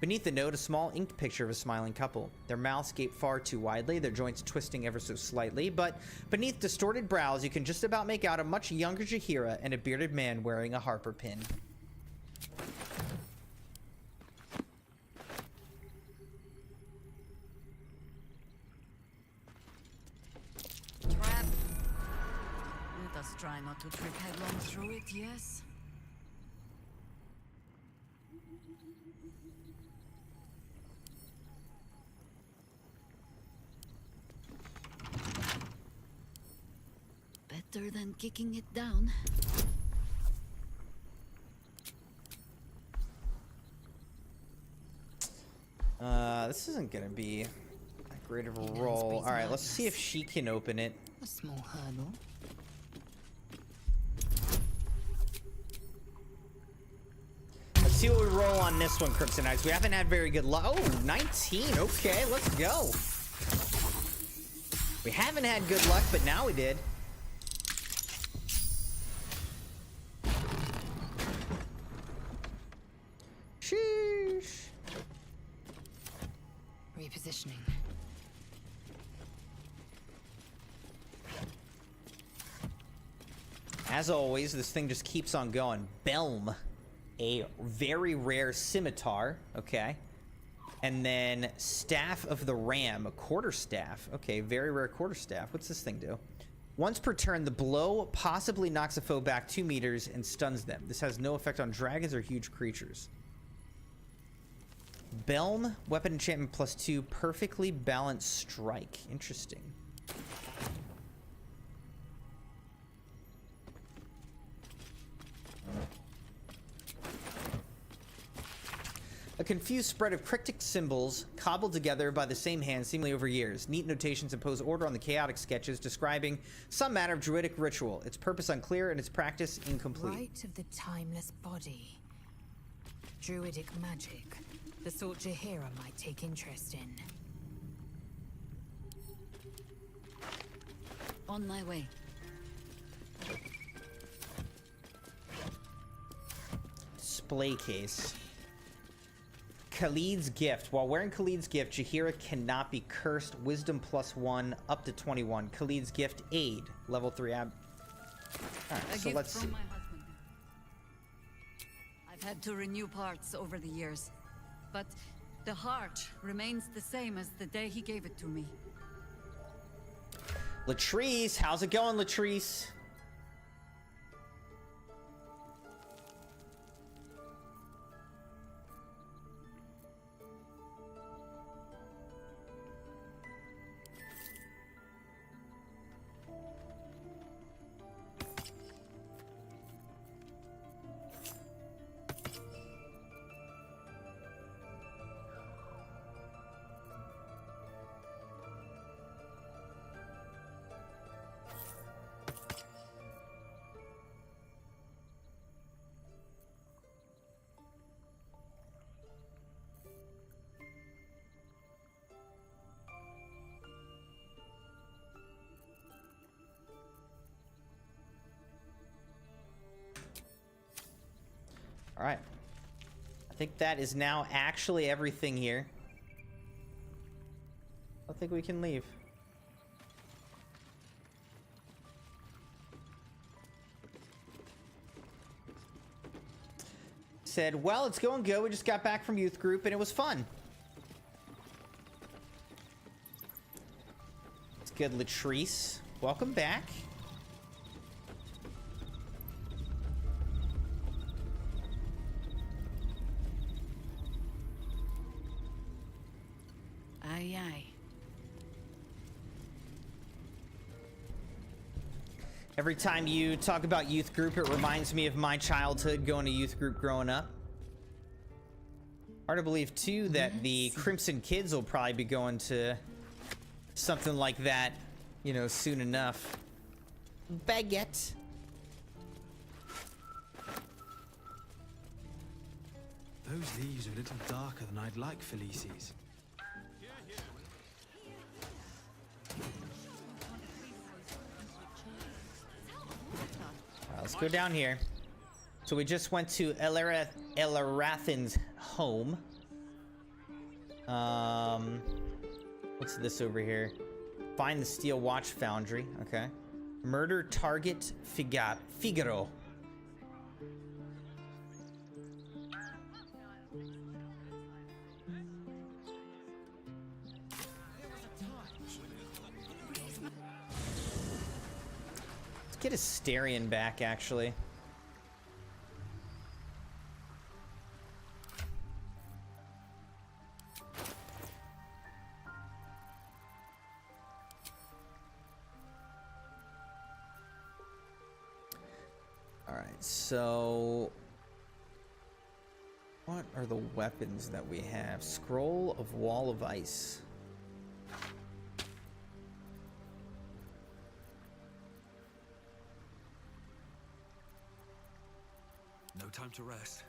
Beneath the note, a small inked picture of a smiling couple. Their mouths gape far too widely, their joints twisting ever so slightly, but beneath distorted brows, you can just about make out a much younger Jaheira and a bearded man wearing a Harper pin. Trap. Let us try not to trip headlong through it, yes? Better than kicking it down. This isn't gonna be that great of a roll. Alright, let's see if she can open it. A small hurdle. Let's see what we roll on this one, Crimson Knights. We haven't had very good luck. Oh, 19. Okay, let's go. We haven't had good luck, but now we did. Sheesh. Repositioning. As always, this thing just keeps on going. Belm, a very rare scimitar, okay. And then Staff of the Ram, a quarterstaff. Okay, very rare quarterstaff. What's this thing do? Once per turn, the blow possibly knocks a foe back 2 meters and stuns them. This has no effect on dragons or huge creatures. Belm, weapon enchantment +2, perfectly balanced strike. Interesting. A confused spread of cryptic symbols cobbled together by the same hand seemingly over years. Neat notations impose order on the chaotic sketches describing some matter of druidic ritual. Its purpose unclear and its practice incomplete. Rite of the timeless body. Druidic magic. The sort Jaheira might take interest in. On my way. Display case. Khalid's gift. While wearing Khalid's gift, Jaheira cannot be cursed. Wisdom +1 up to 21. Khalid's gift aid. Level 3 ab. Alright, so let's see. From my husband. I've had to renew parts over the years, but the heart remains the same as the day he gave it to me. Latrice, how's it going, Latrice? All right. I think that is now actually everything here. I think we can leave. Said, well, it's going good. We just got back from youth group and it was fun. It's good, Latrice. Welcome back. Aye, aye. Every time you talk about youth group, it reminds me of my childhood going to youth group growing up. Hard to believe, too, that the Crimson kids will probably be going to something like that, you know, soon enough. Baguette. Those leaves are a little darker than I'd like, Felices. Let's go down here. So we just went to Elarathan's home. What's this over here? Find the Steel Watch Foundry. Okay. Murder target Figaro. Let's get Asterion back, actually. So, what are the weapons that we have? Scroll of Wall of Ice. No time to rest.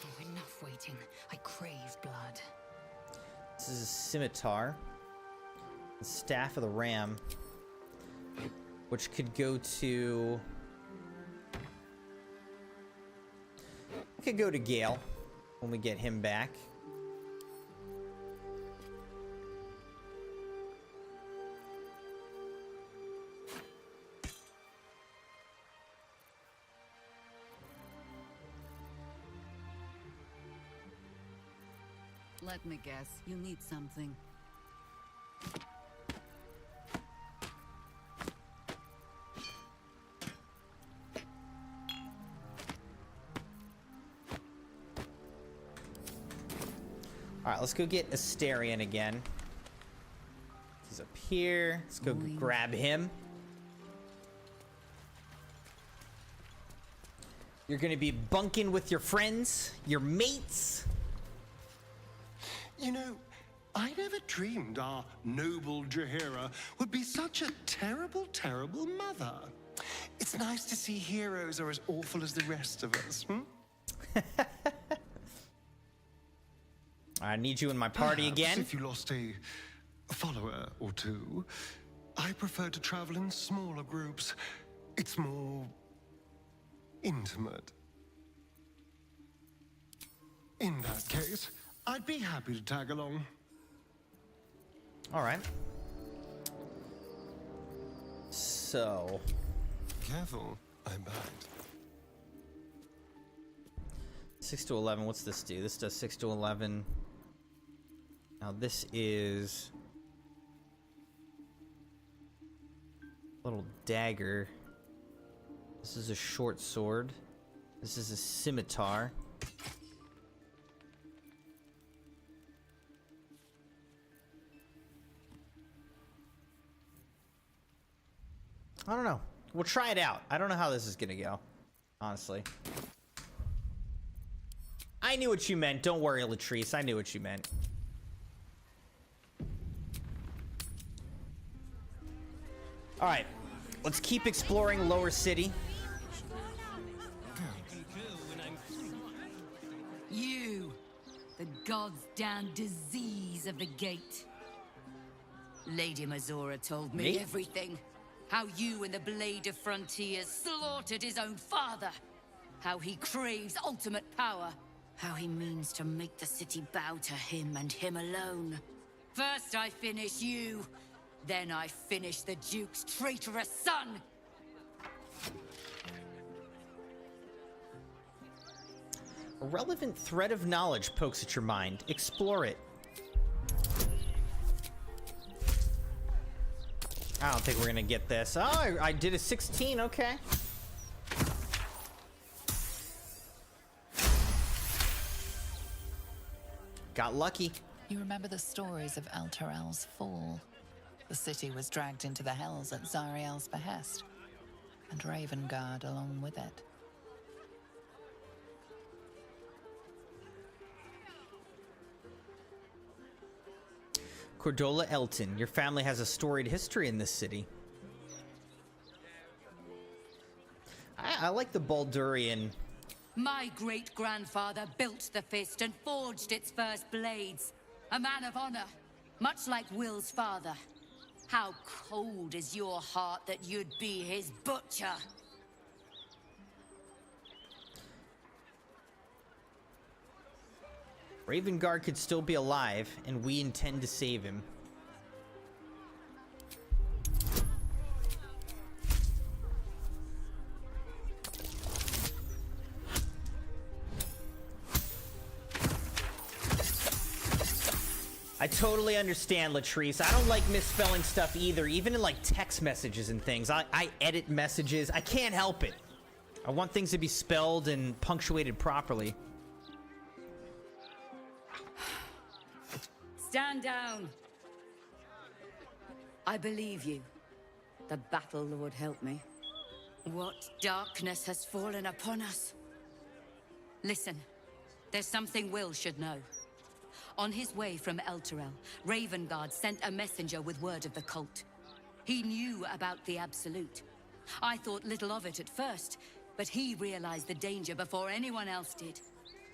Oh, enough waiting. I crave blood. This is a scimitar. The Staff of the Ram. Which could go to... It could go to Gale when we get him back. Let me guess, you need something. Alright, let's go get Asterion again. He's up here. Let's go grab him. You're gonna be bunking with your friends, your mates. You know, I never dreamed our noble Jaheira would be such a terrible, terrible mother. It's nice to see heroes are as awful as the rest of us, I need you in my party Perhaps again. If you lost a follower or two, I prefer to travel in smaller groups. It's more intimate. In that case, I'd be happy to tag along. All right. So. Careful, I'm bagged. 6 to 11. What's this do? This does 6 to 11. Now this is little dagger. This is a short sword. This is a scimitar. I don't know. We'll try it out. I don't know how this is gonna go, honestly. I knew what you meant. Don't worry, Latrice. I knew what you meant. All right. Let's keep exploring Lower City. You, the god's damn disease of the gate. Lady Mazora told me everything. How you and the Blade of Frontiers slaughtered his own father. How he craves ultimate power. How he means to make the city bow to him and him alone. First I finish you, Then I finish the Duke's traitorous son! A relevant thread of knowledge pokes at your mind. Explore it. I don't think we're gonna get this. Oh, I did a 16, okay. Got lucky. You remember the stories of El Terrell's fall. The city was dragged into the hells at Zariel's behest, and Ravengard along with it. Cordola Elton, your family has a storied history in this city. I like the Baldurian. My great-grandfather built the fist and forged its first blades. A man of honor, much like Will's father. How cold is your heart that you'd be his butcher? Ravengard could still be alive, and we intend to save him. I totally understand, Latrice. I don't like misspelling stuff either, even in like text messages and things. I edit messages. I can't help it. I want things to be spelled and punctuated properly. Stand down. I believe you. The Battle Lord help me. What darkness has fallen upon us? Listen, there's something Will should know. On his way from El Terrell, Ravengard sent a messenger with word of the cult. He knew about the Absolute. I thought little of it at first, but he realized the danger before anyone else did.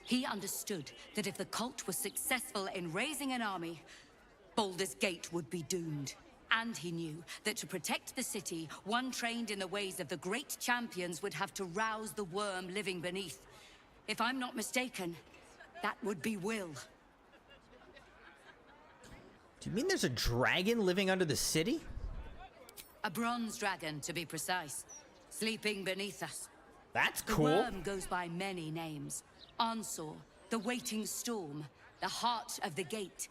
He understood that if the cult was successful in raising an army, Baldur's Gate would be doomed. And he knew that to protect the city, one trained in the ways of the great champions would have to rouse the worm living beneath. If I'm not mistaken, that would be Will. Do you mean there's a dragon living under the city? A bronze dragon, to be precise, sleeping beneath us. That's cool. The worm goes by many names. Ansor, the Waiting Storm, the Heart of the Gate.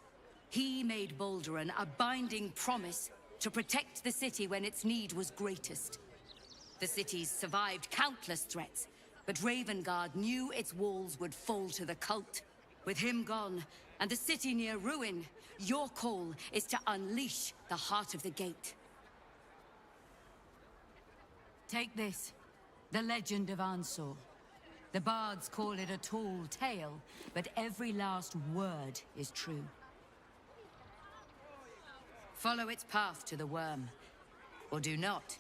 He made Balduran a binding promise to protect the city when its need was greatest. The city's survived countless threats, but Ravengard knew its walls would fall to the cult. With him gone, and the city near ruin, your call is to unleash the Heart of the Gate. Take this, the legend of Ansor. The bards call it a tall tale, but every last word is true. Follow its path to the worm, or do not,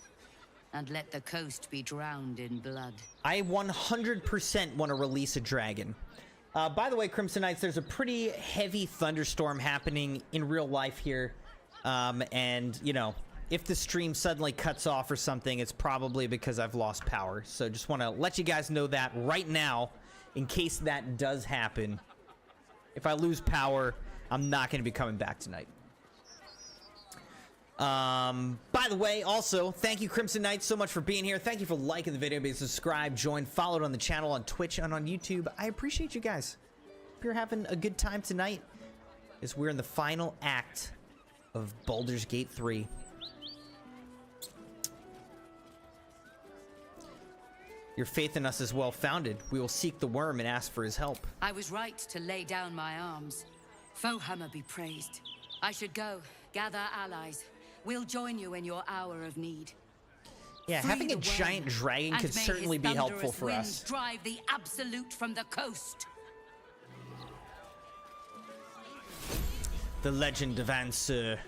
and let the coast be drowned in blood. I 100% want to release a dragon. By the way, Crimson Knights, there's a pretty heavy thunderstorm happening in real life here. And, you know, if the stream suddenly cuts off or something, it's probably because I've lost power. So just want to let you guys know that right now, in case that does happen. If I lose power, I'm not going to be coming back tonight. By the way, also, thank you, Crimson Knights, so much for being here. Thank you for liking the video, being subscribed, joined, followed on the channel on Twitch and on YouTube. I appreciate you guys. Hope you're having a good time tonight as we're in the final act of Baldur's Gate 3. Your faith in us is well founded. We will seek the worm and ask for his help. I was right to lay down my arms. Fohammer be praised. I should go, gather allies. We'll join you in your hour of need. Yeah, Free having a the giant worm, dragon and could may certainly his be helpful thunderous for winds us. Drive the Absolute from the coast. The legend of Ansur.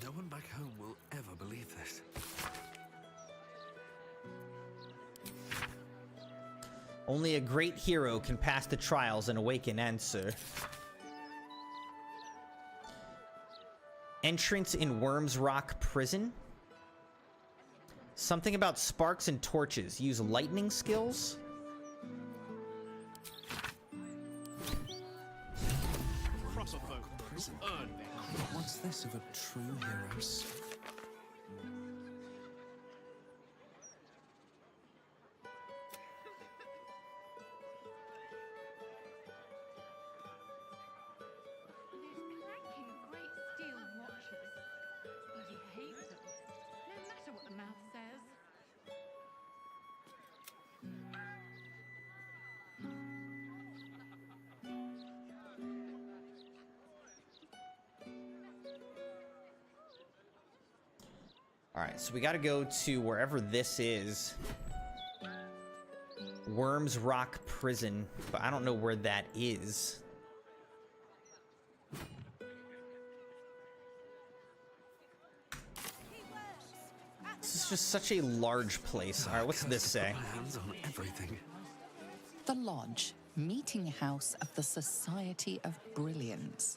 No one back home will ever believe this. Only a great hero can pass the trials and awaken Ansur. Entrance in Worm's Rock Prison. Something about sparks and torches. Use lightning skills? What's this of a true hero's? Alright, so we gotta go to wherever this is. Worms Rock Prison, but I don't know where that is. This is just such a large place. Alright, what's this say? Hands on everything. The Lodge, meeting house of the Society of Brilliance.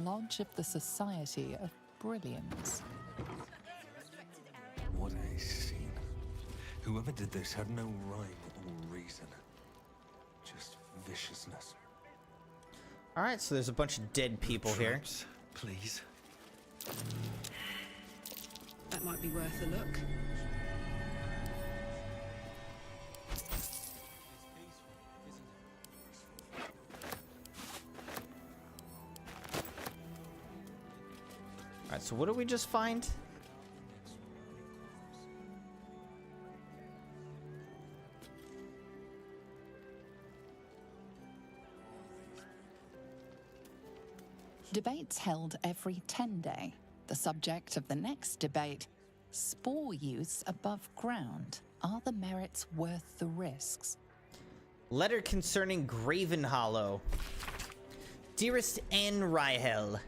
Lodge of the Society of Brilliance. What a scene. Whoever did this had no rhyme or reason. Just viciousness. Alright, so there's a bunch of dead people here. Please. That might be worth a look. Alright, so what did we just find? Debates held every 10 day. The subject of the next debate, spore use above ground. Are the merits worth the risks? Letter concerning Graven Hollow. Dearest Anne Ryhel,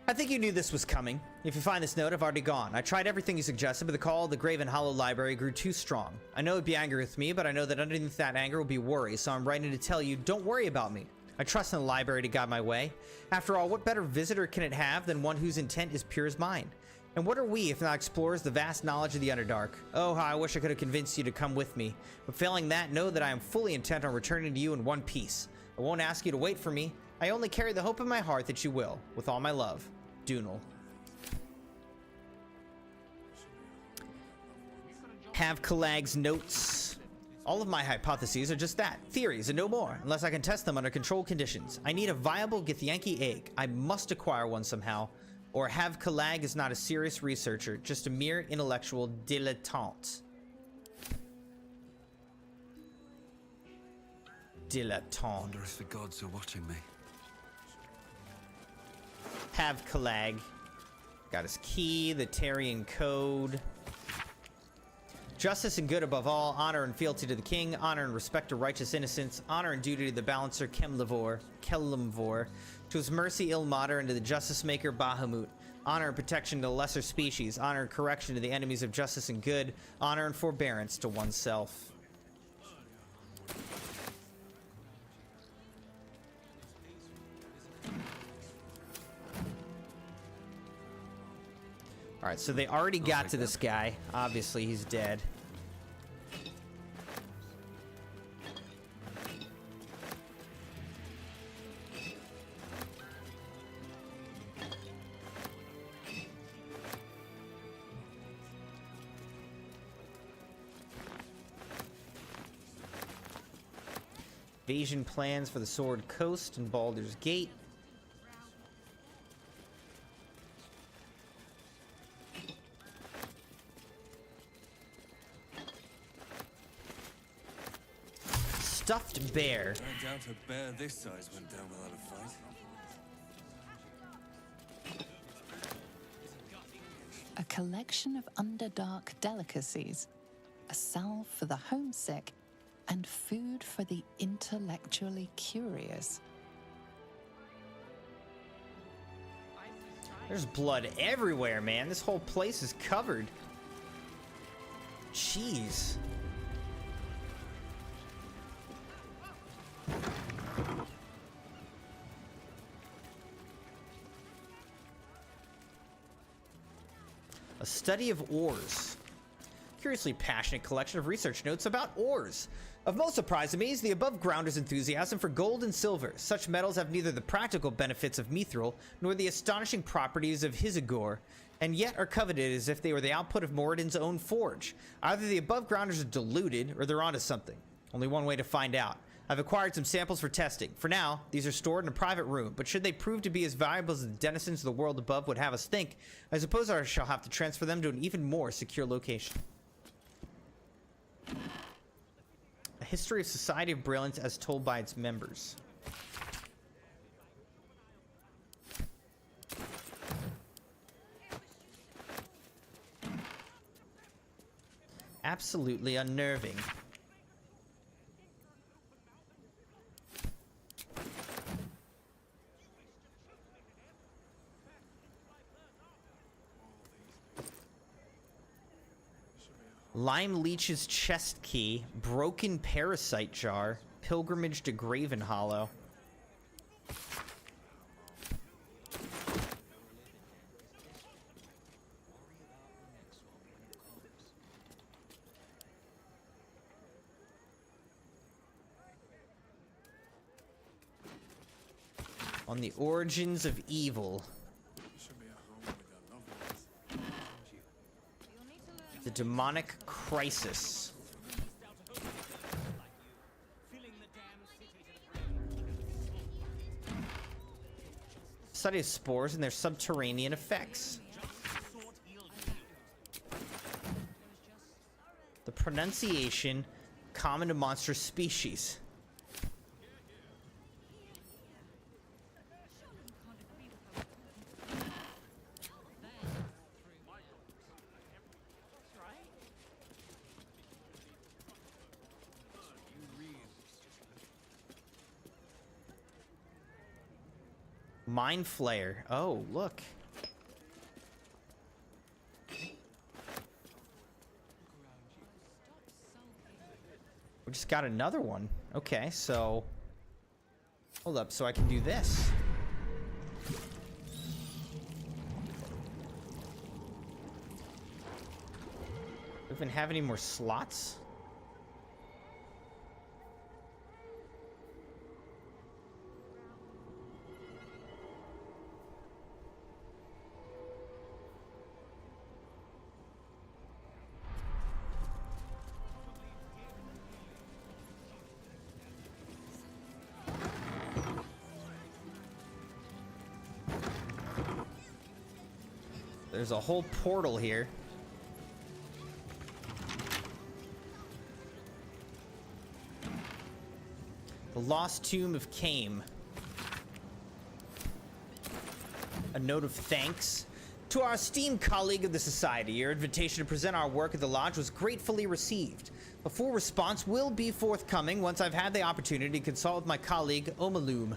I think you knew this was coming. If you find this note, I've already gone. I tried everything you suggested, but the call of the Graven Hollow Library grew too strong. I know it'd be angry with me, but I know that underneath that anger will be worry, so I'm writing to tell you, don't worry about me. I trust in the library to guide my way. After all, what better visitor can it have than one whose intent is pure as mine? And what are we, if not explorers, the vast knowledge of the Underdark? Oh, how I wish I could have convinced you to come with me. But failing that, know that I am fully intent on returning to you in one piece. I won't ask you to wait for me. I only carry the hope in my heart that you will. With all my love, Dunal. Have Kalag's notes. All of my hypotheses are just that, theories and no more, unless I can test them under controlled conditions. I need a viable Githyanki egg. I must acquire one somehow, or Have Kalag is not a serious researcher, just a mere intellectual dilettante. Dilettante. Wonder if the gods are watching me. Have Kalag. Got his key, the Tarian code. Justice and good above all, honor and fealty to the king, honor and respect to righteous innocence, honor and duty to the balancer Kelimvor, to his mercy Ilmater, and to the justice maker Bahamut, honor and protection to the lesser species, honor and correction to the enemies of justice and good, honor and forbearance to oneself. Alright, so they already got to this guy. Obviously, he's dead. Invasion plans for the Sword Coast and Baldur's Gate. Stuffed bear. I doubt a bear this size went down without a fight. A collection of Underdark delicacies, a salve for the homesick, and food for the intellectually curious. There's blood everywhere, man. This whole place is covered. Jeez. A study of ores. Curiously passionate collection of research notes about ores. Of most surprise to me is the above-grounder's enthusiasm for gold and silver. Such metals have neither the practical benefits of mithril nor the astonishing properties of Hisagor, and yet are coveted as if they were the output of Moradin's own forge. Either the above-grounders are deluded or they're onto something. Only one way to find out. I've acquired some samples for testing. For now, these are stored in a private room, but should they prove to be as valuable as the denizens of the world above would have us think, I suppose I shall have to transfer them to an even more secure location. A history of Society of Brilliance as told by its members. Absolutely unnerving. Lime Leech's chest key, broken parasite jar, pilgrimage to Graven Hollow. On the origins of evil. The demonic crisis. Study of spores and their subterranean effects. The pronunciation common to monstrous species. Mind Flayer. Oh, look. We just got another one. Okay, so... Hold up, so I can do this. Do we even have any more slots? There's a whole portal here. The Lost Tomb of Kame. A note of thanks. To our esteemed colleague of the Society, your invitation to present our work at the Lodge was gratefully received. A full response will be forthcoming once I've had the opportunity to consult with my colleague, Omalum.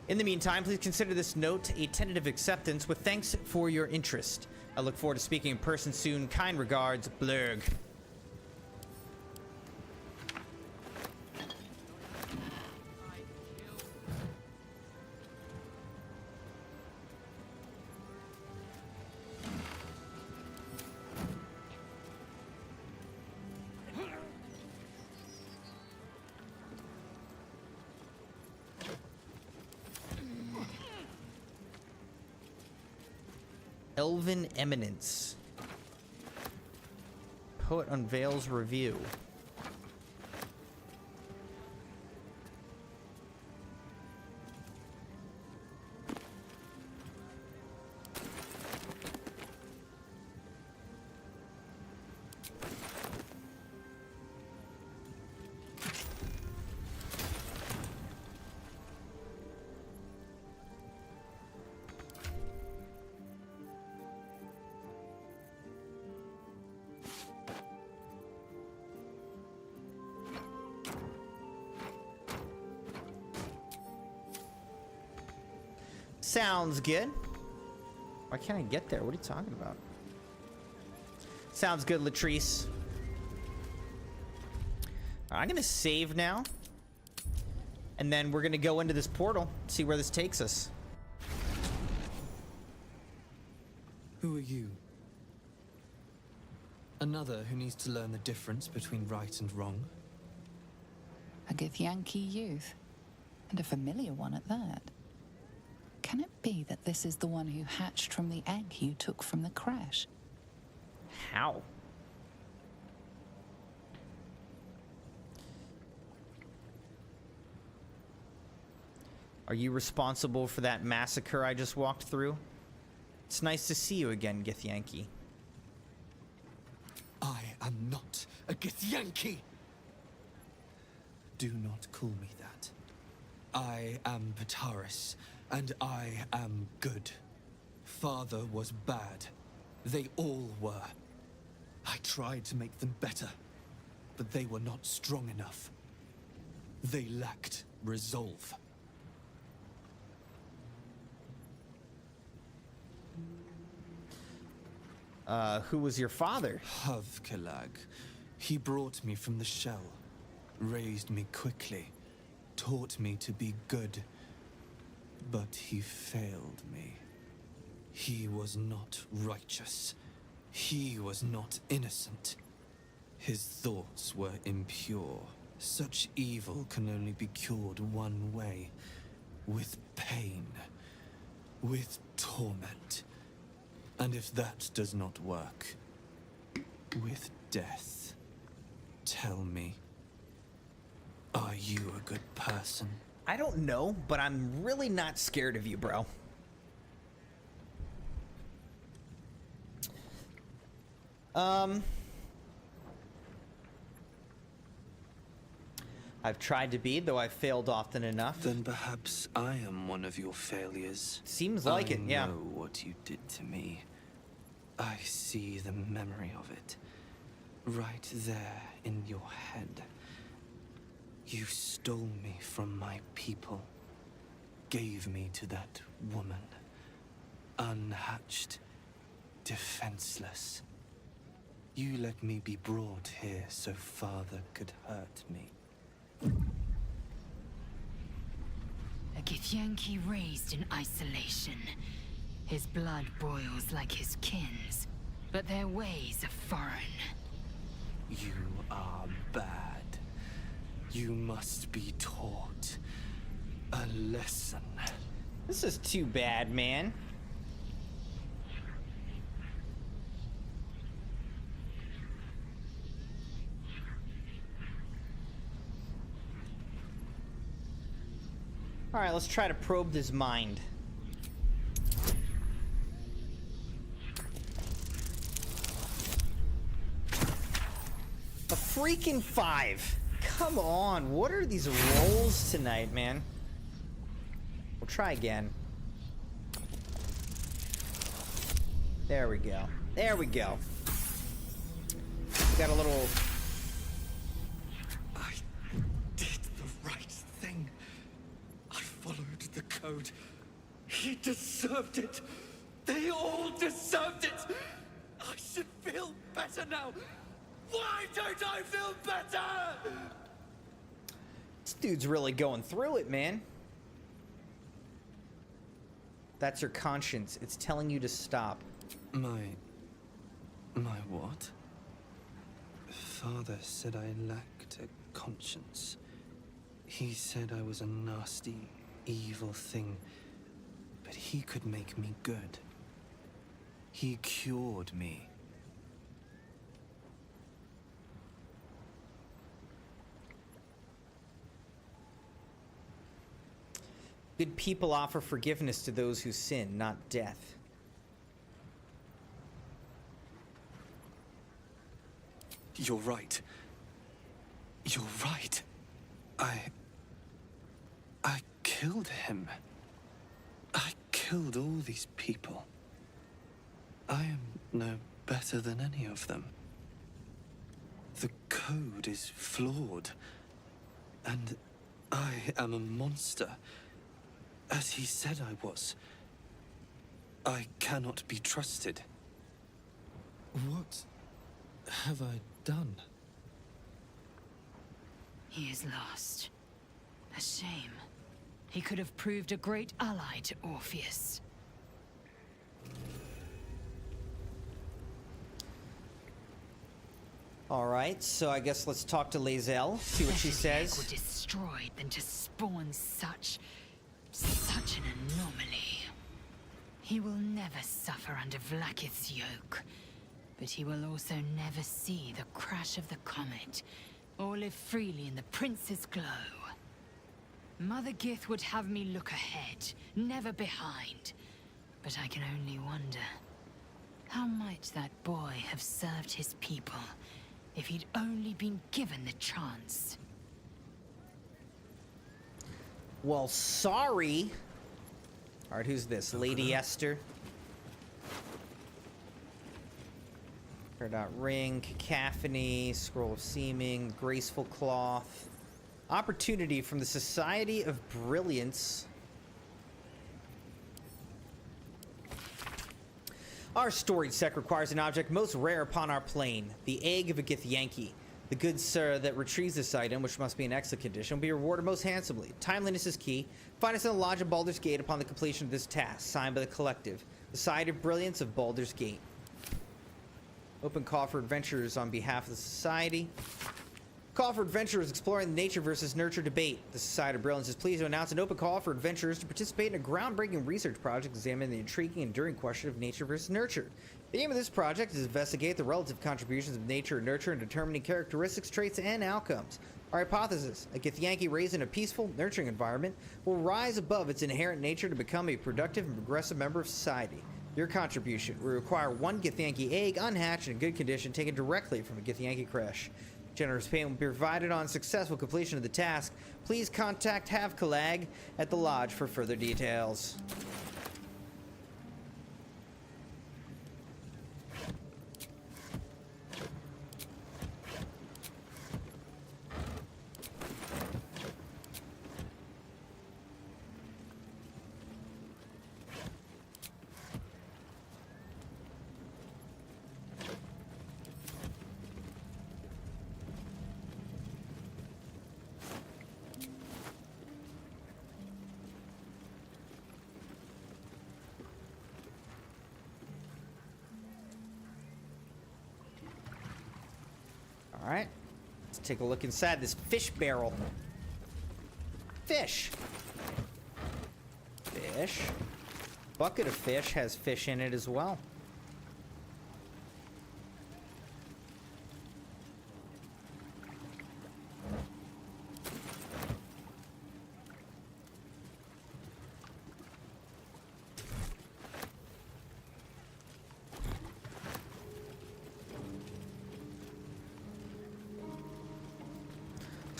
In the meantime, please consider this note a tentative acceptance with thanks for your interest. I look forward to speaking in person soon. Kind regards, Blurg. Elven Eminence. Poet unveils review. Sounds good. Why can't I get there? What are you talking about? Sounds good, Latrice. I'm gonna save now. And then we're gonna go into this portal, see where this takes us. Who are you? Another who needs to learn the difference between right and wrong. A Githyanki youth, and a familiar one at that. Can it be that this is the one who hatched from the egg you took from the crash? How? Are you responsible for that massacre I just walked through? It's nice to see you again, Githyanki. I am not a Githyanki! Do not call me that. I am Pataris, and I am good. Father was bad. They all were. I tried to make them better, but they were not strong enough. They lacked resolve. Who was your father? Havkalag. He brought me from the shell, raised me quickly, taught me to be good. But he failed me. He was not righteous. He was not innocent. His thoughts were impure. Such evil can only be cured one way. With pain. With torment. And if that does not work, with death. Tell me, are you a good person? I don't know, but I'm really not scared of you, bro. I've tried to be, though I've failed often enough. Then perhaps I am one of your failures. Seems like it, yeah. I know what you did to me. I see the memory of it. Right there in your head. You stole me from my people. Gave me to that woman. Unhatched. Defenseless. You let me be brought here so father could hurt me. A Githyanki raised in isolation. His blood boils like his kin's, but their ways are foreign. You are bad. You must be taught a lesson. This is too bad, man. All right, let's try to probe his mind. A freaking 5. Come on, what are these rolls tonight, man? We'll try again. There we go. There we go. Got a little... I did the right thing. I followed the code. He deserved it. They all deserved it. I should feel better now. Why don't I feel better? This dude's really going through it, man. That's your conscience. It's telling you to stop. My what? Father said I lacked a conscience. He said I was a nasty, evil thing, but he could make me good. He cured me. Good people offer forgiveness to those who sin, not death. You're right. You're right. I killed him. I killed all these people. I am no better than any of them. The code is flawed. And I am a monster. As he said I was. I cannot be trusted. What have I done? He is lost. A shame. He could have proved a great ally to Orpheus. All right, so I guess let's talk to Lae'zel, see what she says. Were destroyed than to spawn such an anomaly. He will never suffer under Vlaakith's yoke, but he will also never see the crash of the comet, or live freely in the Prince's glow. Mother Gith would have me look ahead, never behind. But I can only wonder, how might that boy have served his people if he'd only been given the chance? Well, sorry. All right, who's this? Lady Esther. Heard out ring, cacophony, scroll of seeming, graceful cloth. Opportunity from the Society of Brilliance. Our storied sect requires an object most rare upon our plane, the egg of a Githyanki. The good sir that retrieves this item, which must be in excellent condition, will be rewarded most handsomely. Timeliness is key. Find us in the Lodge of Baldur's Gate upon the completion of this task, signed by the Collective. The Society of Brilliance of Baldur's Gate. Open call for adventurers on behalf of the Society. Call for adventurers exploring the nature versus nurture debate. The Society of Brilliance is pleased to announce an open call for adventurers to participate in a groundbreaking research project examining the intriguing and enduring question of nature versus nurture. The aim of this project is to investigate the relative contributions of nature and nurture in determining characteristics, traits, and outcomes. Our hypothesis, a Githyanki raised in a peaceful, nurturing environment will rise above its inherent nature to become a productive and progressive member of society. Your contribution. We require one Githyanki egg, unhatched and in good condition, taken directly from a Githyanki crash. Generous payment will be provided on successful completion of the task. Please contact Havkalag at the lodge for further details. Alright, let's take a look inside this fish barrel. Fish! Fish. Bucket of fish has fish in it as well.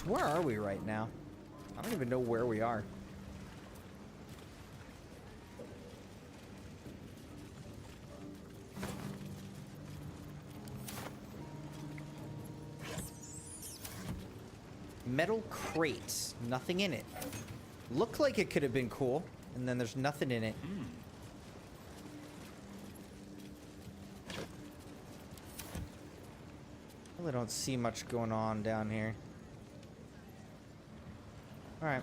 Where are we right now? I don't even know where we are. Metal crates. Nothing in it. Looked like it could have been cool, and then there's nothing in it. Really don't see much going on down here. All right.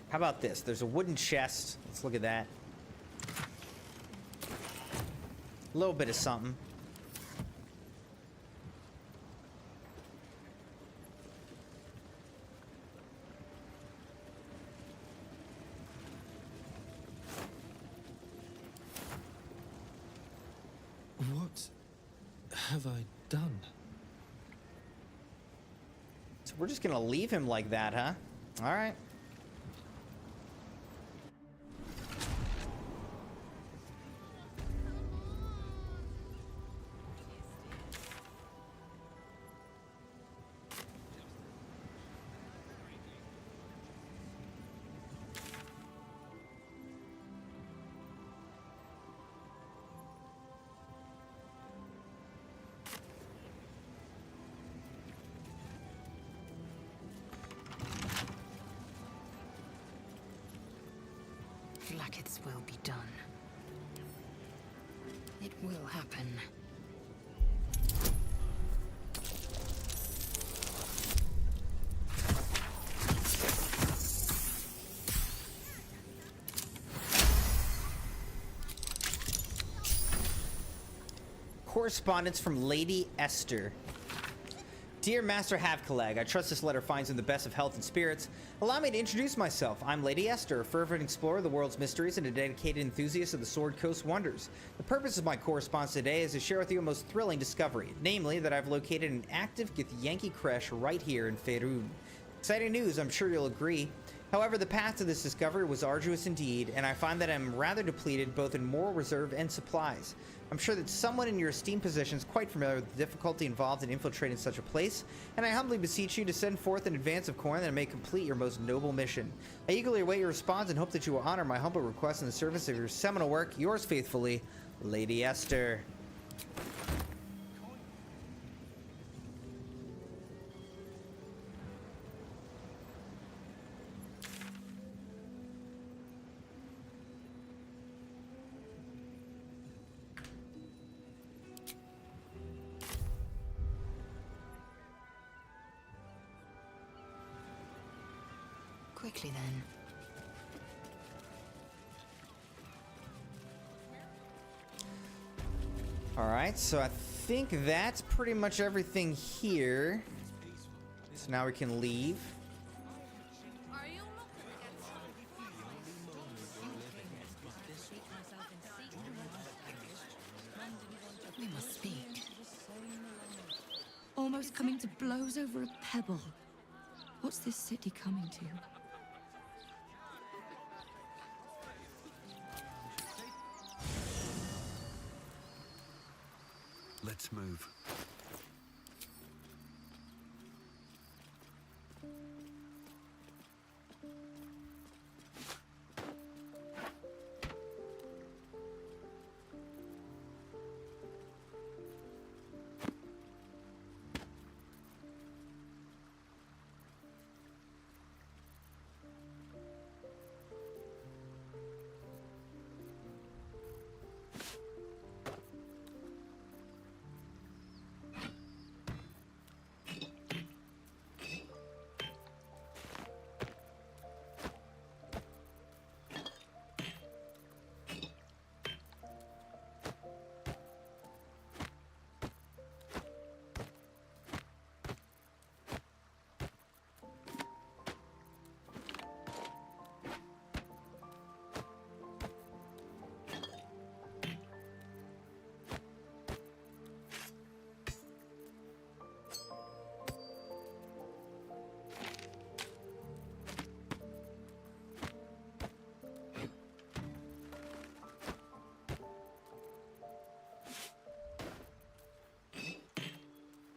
How about this? There's a wooden chest. Let's look at that. A little bit of something. What have I done? So we're just gonna leave him like that, huh? All right. Vlaakith's will be done. It will happen. Correspondence from Lady Esther. Dear Master Havkalag, I trust this letter finds you in the best of health and spirits. Allow me to introduce myself. I'm Lady Esther, a fervent explorer of the world's mysteries and a dedicated enthusiast of the Sword Coast wonders. The purpose of my correspondence today is to share with you a most thrilling discovery, namely that I've located an active Githyanki creche right here in Faerun. Exciting news, I'm sure you'll agree. However, the path to this discovery was arduous indeed, and I find that I'm rather depleted both in moral reserve and supplies. I'm sure that someone in your esteemed position is quite familiar with the difficulty involved in infiltrating such a place, and I humbly beseech you to send forth an advance of corn that may complete your most noble mission. I eagerly await your response and hope that you will honor my humble request in the service of your seminal work. Yours faithfully, Lady Esther. Quickly then. Alright, so I think that's pretty much everything here. So now we can leave. We must speak. Almost coming to blows over a pebble. What's this city coming to? Let's move.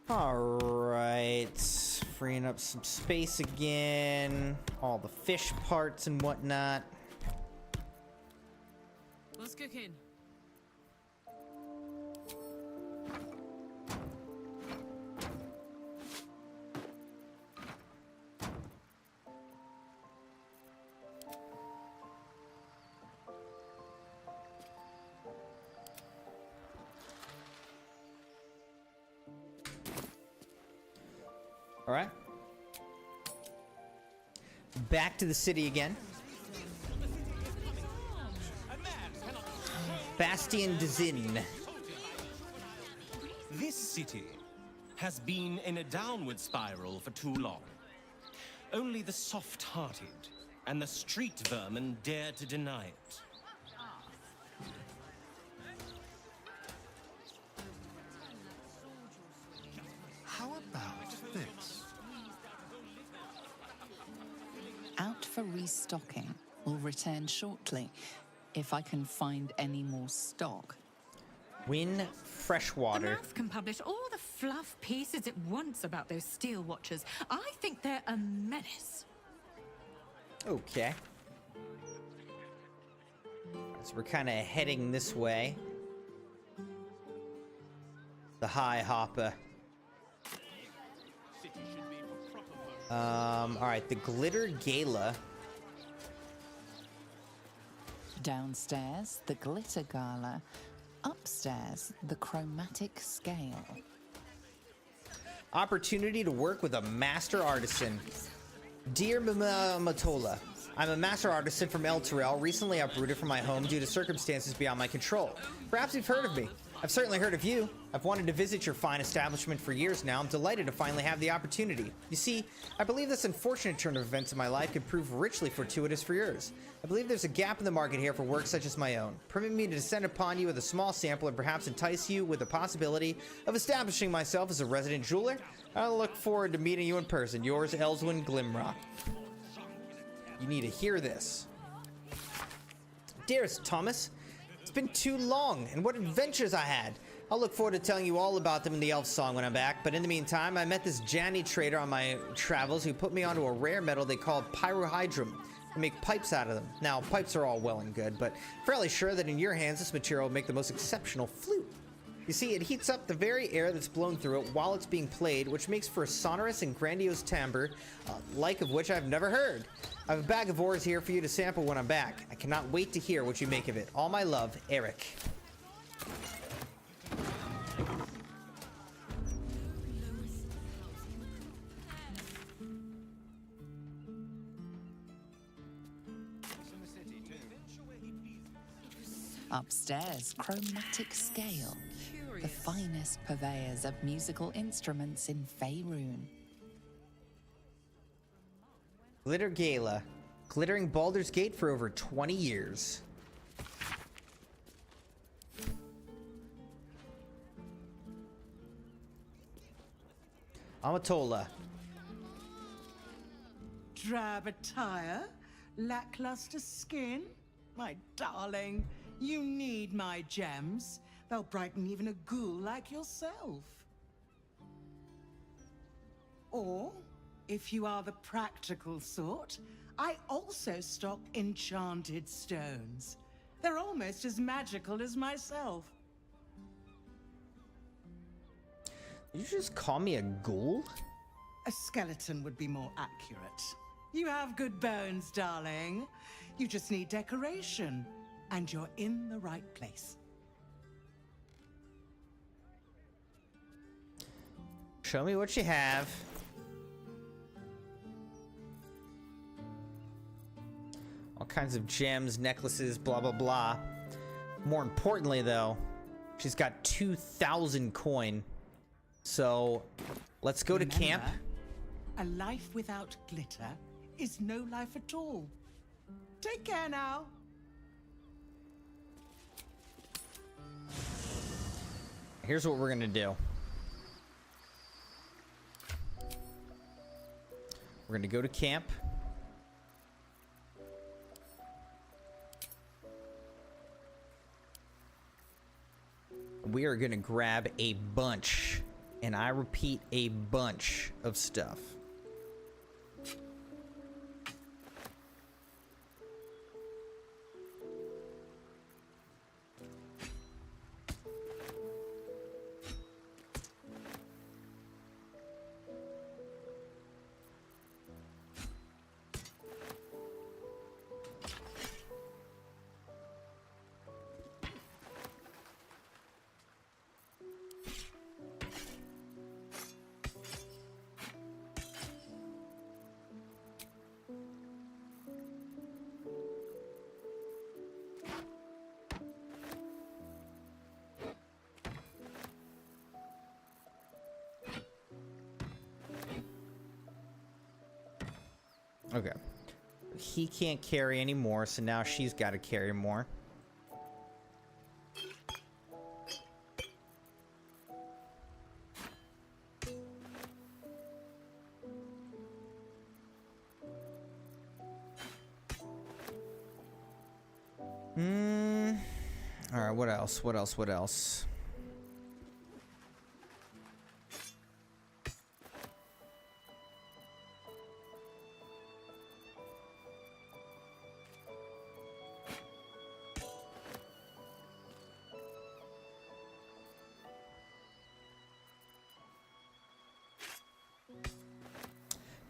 Alright, freeing up some space again, all the fish parts and whatnot. What's cooking? All right. Back to the city again. Bastion de Zin. This city has been in a downward spiral for too long. Only the soft-hearted and the street vermin dare to deny it. How about this? Out for restocking. Will return shortly, if I can find any more stock. Win The freshwater. Mouse can publish all the fluff pieces it wants about those steel watchers. I think they're a menace. Okay. So we're kind of heading this way. The High Hopper. Alright, the Glitter Gala. Downstairs, the Glitter Gala. Upstairs, the Chromatic Scale. Opportunity to work with a master artisan. Dear Matola, I'm a master artisan from El Terrell, recently uprooted from my home due to circumstances beyond my control. Perhaps you've heard of me. I've certainly heard of you. I've wanted to visit your fine establishment for years now. I'm delighted to finally have the opportunity. You see, I believe this unfortunate turn of events in my life could prove richly fortuitous for yours. I believe there's a gap in the market here for work such as my own. Permit me to descend upon you with a small sample and perhaps entice you with the possibility of establishing myself as a resident jeweler. I look forward to meeting you in person. Yours, Elswyn Glimrock. You need to hear this. Dearest Thomas, it's been too long, and what adventures I had. I'll look forward to telling you all about them in the elf song when I'm back, but in the meantime, I met this Janny trader on my travels who put me onto a rare metal they call pyrohydrum to make pipes out of them. Now, pipes are all well and good, but fairly sure that in your hands this material will make the most exceptional flute. You see, it heats up the very air that's blown through it while it's being played, which makes for a sonorous and grandiose timbre, like of which I've never heard. I have a bag of ores here for you to sample when I'm back. I cannot wait to hear what you make of it. All my love, Eric. Upstairs, chromatic scale. The finest purveyors of musical instruments in Faerun. Glitter Gala. Glittering Baldur's Gate for over 20 years. Amatola. Drab attire, lackluster skin. My darling, you need my gems. They'll brighten even a ghoul like yourself. Or, if you are the practical sort, I also stock enchanted stones. They're almost as magical as myself. Did you just call me a ghoul? A skeleton would be more accurate. You have good bones, darling. You just need decoration, and you're in the right place. Show me what you have. All kinds of gems, necklaces, blah, blah, blah. More importantly, though, she's got 2,000 coin. So, let's go to camp. A life without glitter is no life at all. Take care now. Here's what we're gonna do. We're gonna go to camp. We are gonna grab a bunch, and I repeat, a bunch of stuff. Okay. He can't carry anymore, so now she's got to carry more. All right, what else? What else? What else?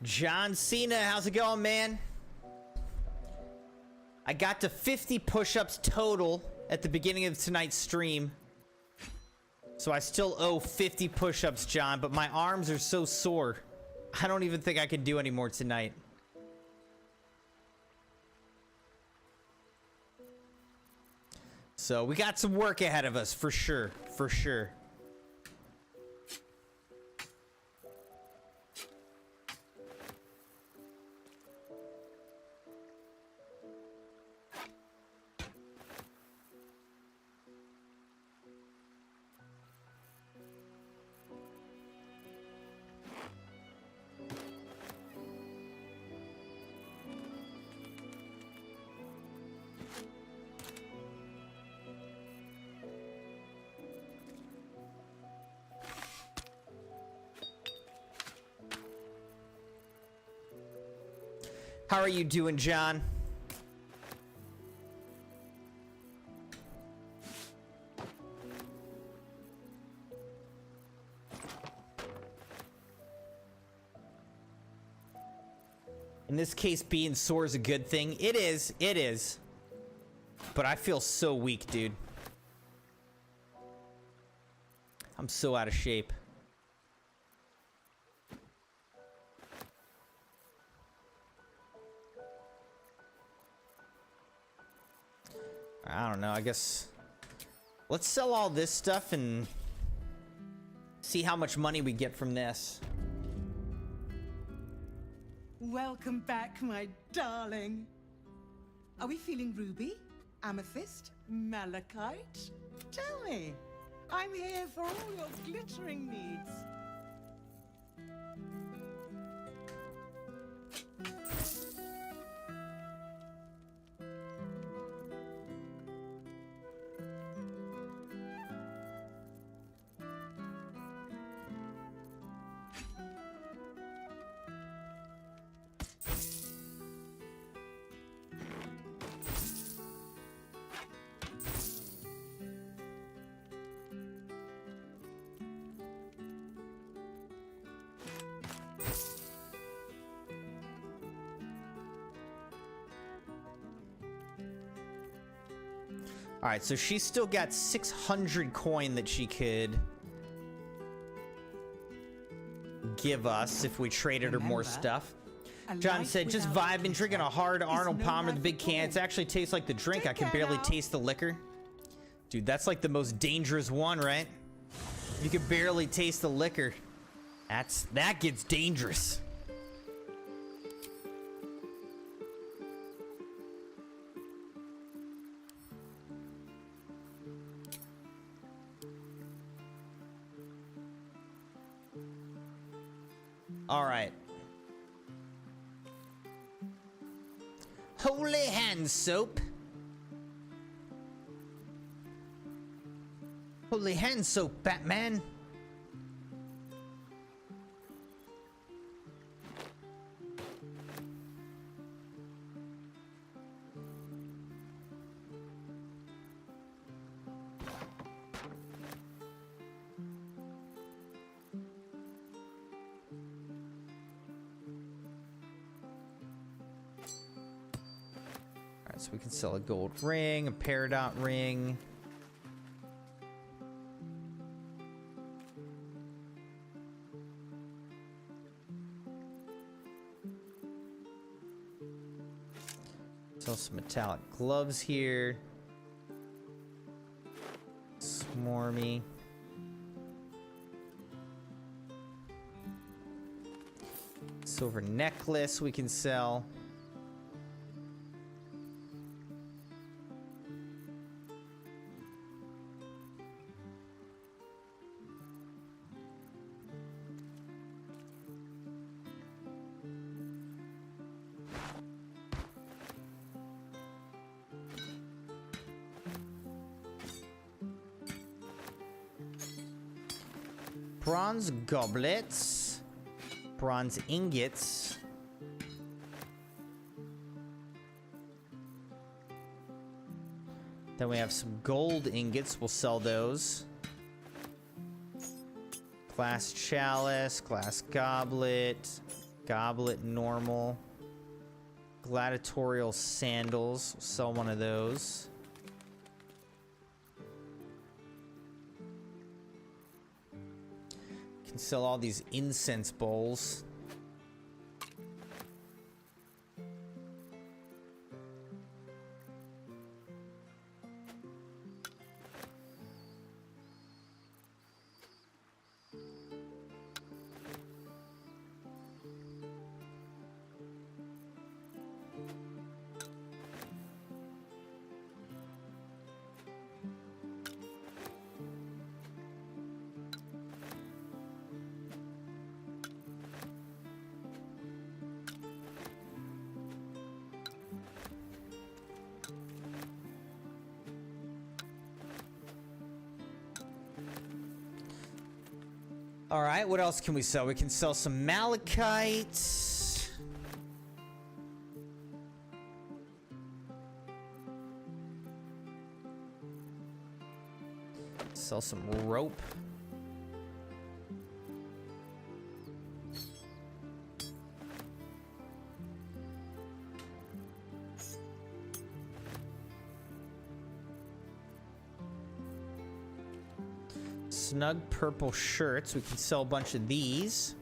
John Cena, how's it going, man? I got to 50 push-ups total at the beginning of tonight's stream. So I still owe 50 push-ups, John, but my arms are so sore. I don't even think I can do any more tonight. So we got some work ahead of us, for sure, for sure. How are you doing, John? In this case, being sore is a good thing. It is. It is. But I feel so weak, dude. I'm so out of shape. I don't know, I guess let's sell all this stuff and see how much money we get from this. Welcome back, my darling. Are we feeling ruby, amethyst, malachite? Tell me. I'm here for all your glittering needs. All right, so she's still got 600 coin that she could give us if we traded her more stuff. John said, just vibing, drinking a hard Arnold Palmer, the big can. It actually tastes like the drink. I can barely taste the liquor. Dude, that's like the most dangerous one, right? You can barely taste the liquor. That gets dangerous. All right. Holy hand soap. Holy hand soap, Batman. So we can sell a gold ring, a peridot ring. Sell some metallic gloves here. Swarmy. Silver necklace we can sell. Bronze goblets, bronze ingots. Then we have some gold ingots, we'll sell those. Glass chalice, glass goblet, goblet normal. Gladiatorial sandals, we'll sell one of those. Can sell all these incense bowls. All right, what else can we sell? We can sell some malachite. Sell some rope. Snug purple shirts. We can sell a bunch of these.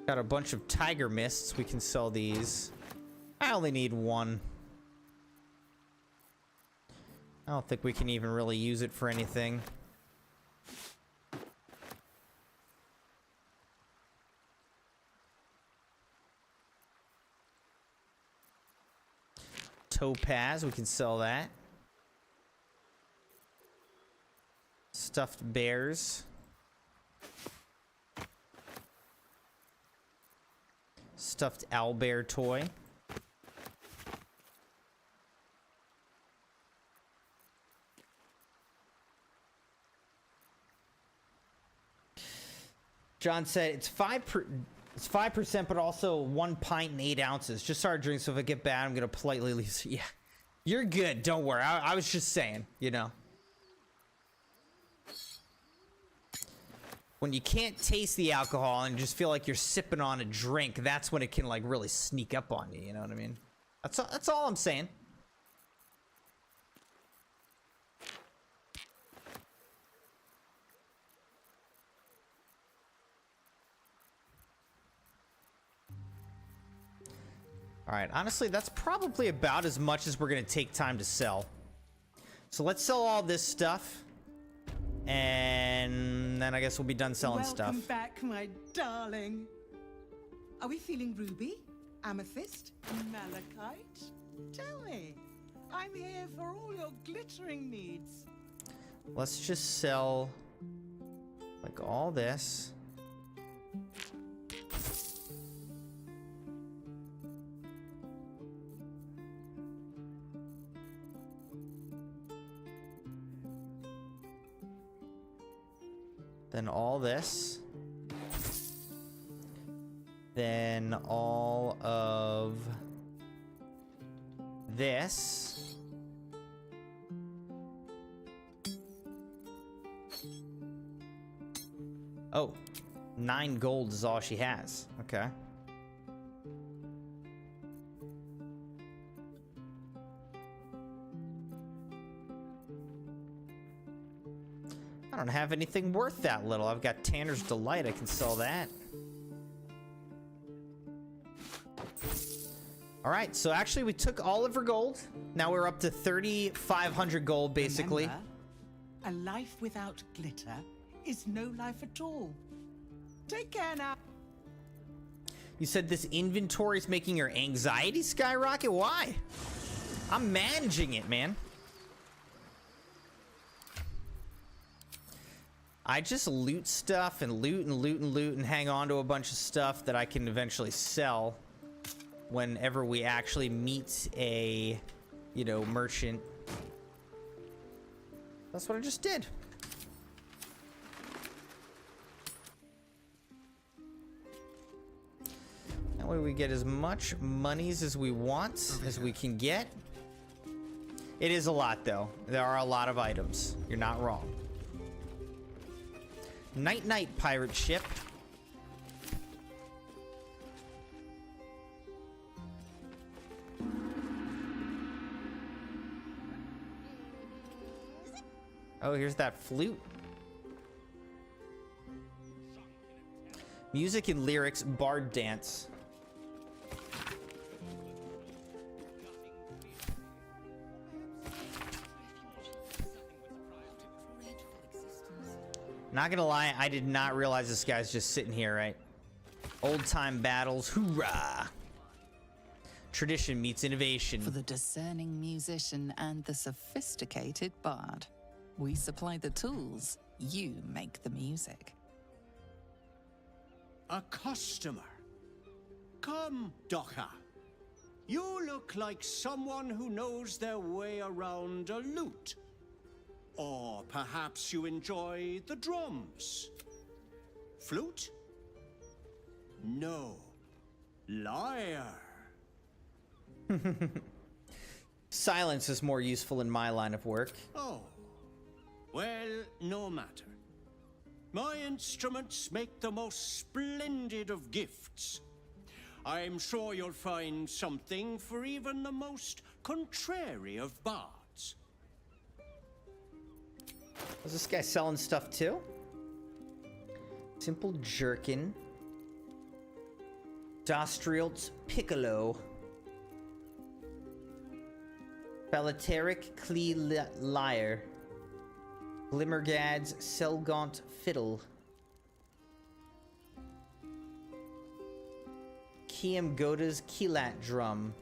Got a bunch of tiger mists. We can sell these. I only need one. I don't think we can even really use it for anything. Topaz, we can sell that. Stuffed bears. Stuffed owlbear toy. John said it's 5%, but also 1 pint and 8 ounces. Just started drinking, so if I get bad, I'm gonna politely leave. Yeah, you're good. Don't worry. I was just saying, you know. When you can't taste the alcohol and just feel like you're sipping on a drink, that's when it can like really sneak up on you. You know what I mean? That's all I'm saying. All right, honestly, that's probably about as much as we're gonna take time to sell. So let's sell all this stuff, and then I guess we'll be done selling stuff. Welcome back, my darling. Are we feeling ruby, amethyst, malachite? Tell me. I'm here for all your glittering needs. Let's just sell like all this. Then all this. Then all of this. Oh, 9 gold is all she has. Okay. I don't have anything worth that little. I've got Tanner's Delight. I can sell that. All right, so actually we took all of her gold. Now we're up to 3,500 gold, basically. Remember, a life without glitter is no life at all. Take care now. You said this inventory is making your anxiety skyrocket? Why? I'm managing it, man. I just loot stuff and loot and loot and loot and hang on to a bunch of stuff that I can eventually sell whenever we actually meet a, you know, merchant. That's what I just did. That way we get as much monies as we want, as we can get. It is a lot, though. There are a lot of items. You're not wrong. Night pirate ship. Oh, here's that flute. Music and lyrics, bard dance. Not gonna lie, I did not realize this guy's just sitting here, right? Old time battles, hoorah! Tradition meets innovation. For the discerning musician and the sophisticated bard, we supply the tools, you make the music. A customer. Come, Docker. You look like someone who knows their way around a lute. Or perhaps you enjoy the drums. Flute? No. Liar. Silence is more useful in my line of work. Oh. Well, no matter. My instruments make the most splendid of gifts. I'm sure you'll find something for even the most contrary of bards. Is this guy selling stuff too? Simple jerkin. Dostrielt's piccolo. Palateric Clee lyre. Glimmergad's Selgaunt fiddle. Kiam Goda's Keelat drum.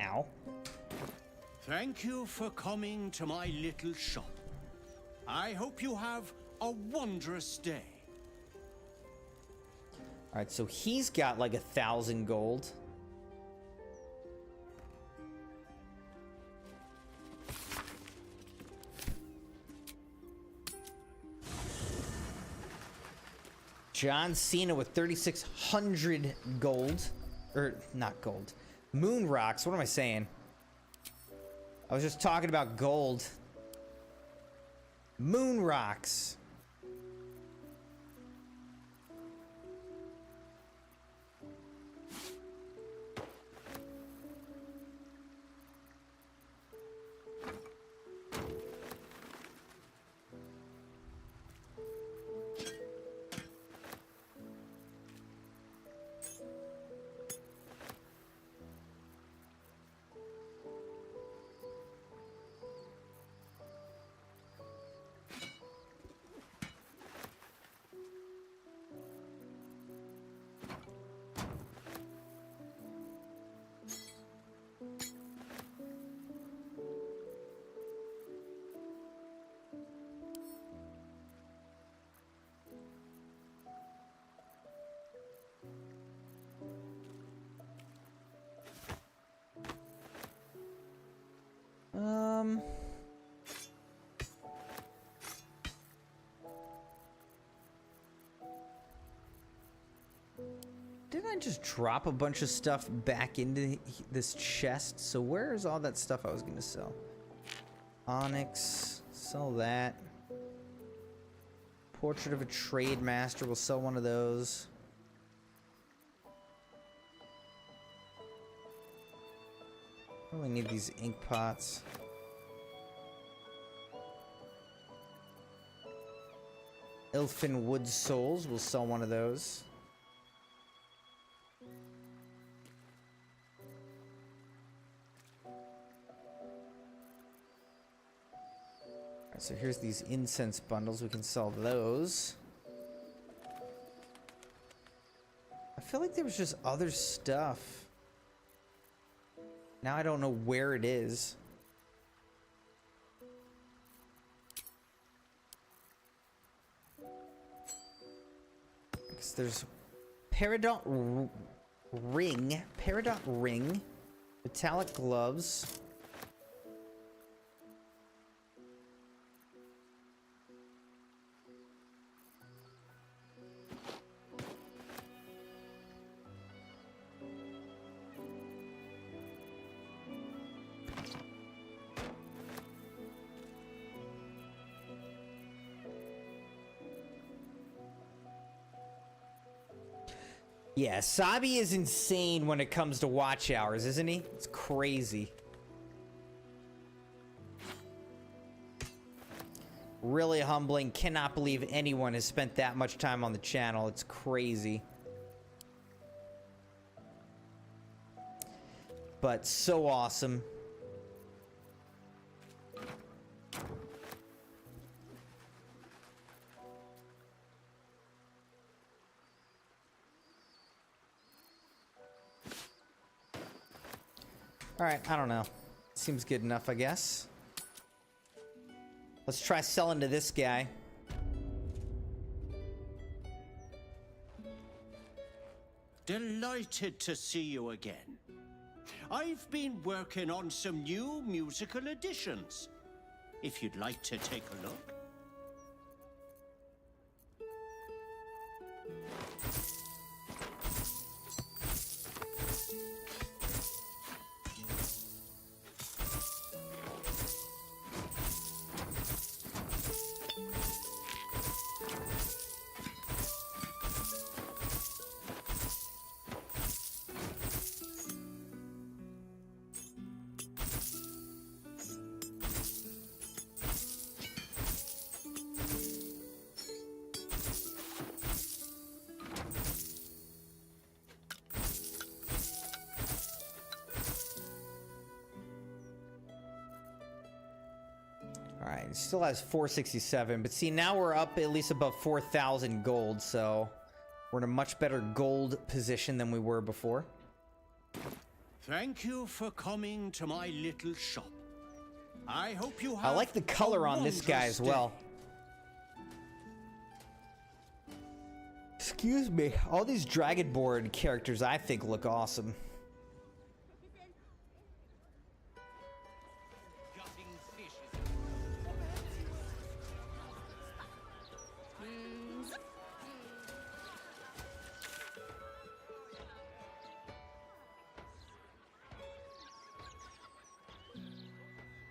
Ow. Thank you for coming to my little shop. I hope you have a wondrous day. Alright, so he's got like 1,000 gold. John Cena with 3,600 gold. Or, not gold. Moon rocks. What am I saying? I was just talking about gold. Moon rocks. Didn't I just drop a bunch of stuff back into this chest? So where is all that stuff I was gonna sell? Onyx, sell that. Portrait of a Trade Master, we'll sell one of those. Really need these ink pots. Elfin Wood Souls, we'll sell one of those. Alright, so here's these incense bundles, we can sell those. I feel like there was just other stuff. Now I don't know where it is. Because there's Peridot ring, metallic gloves. Yeah, Sabi is insane when it comes to watch hours, isn't he? It's crazy. Really humbling. Cannot believe anyone has spent that much time on the channel. It's crazy. But so awesome. Alright, I don't know. Seems good enough, I guess. Let's try selling to this guy. Delighted to see you again. I've been working on some new musical additions. If you'd like to take a look. Alright, it still has 467, but see, now we're up at least above 4,000 gold, so we're in a much better gold position than we were before. Thank you for coming to my little shop. I hope you have I like the color on this guy as well. Excuse me, all these Dragonborn characters I think look awesome.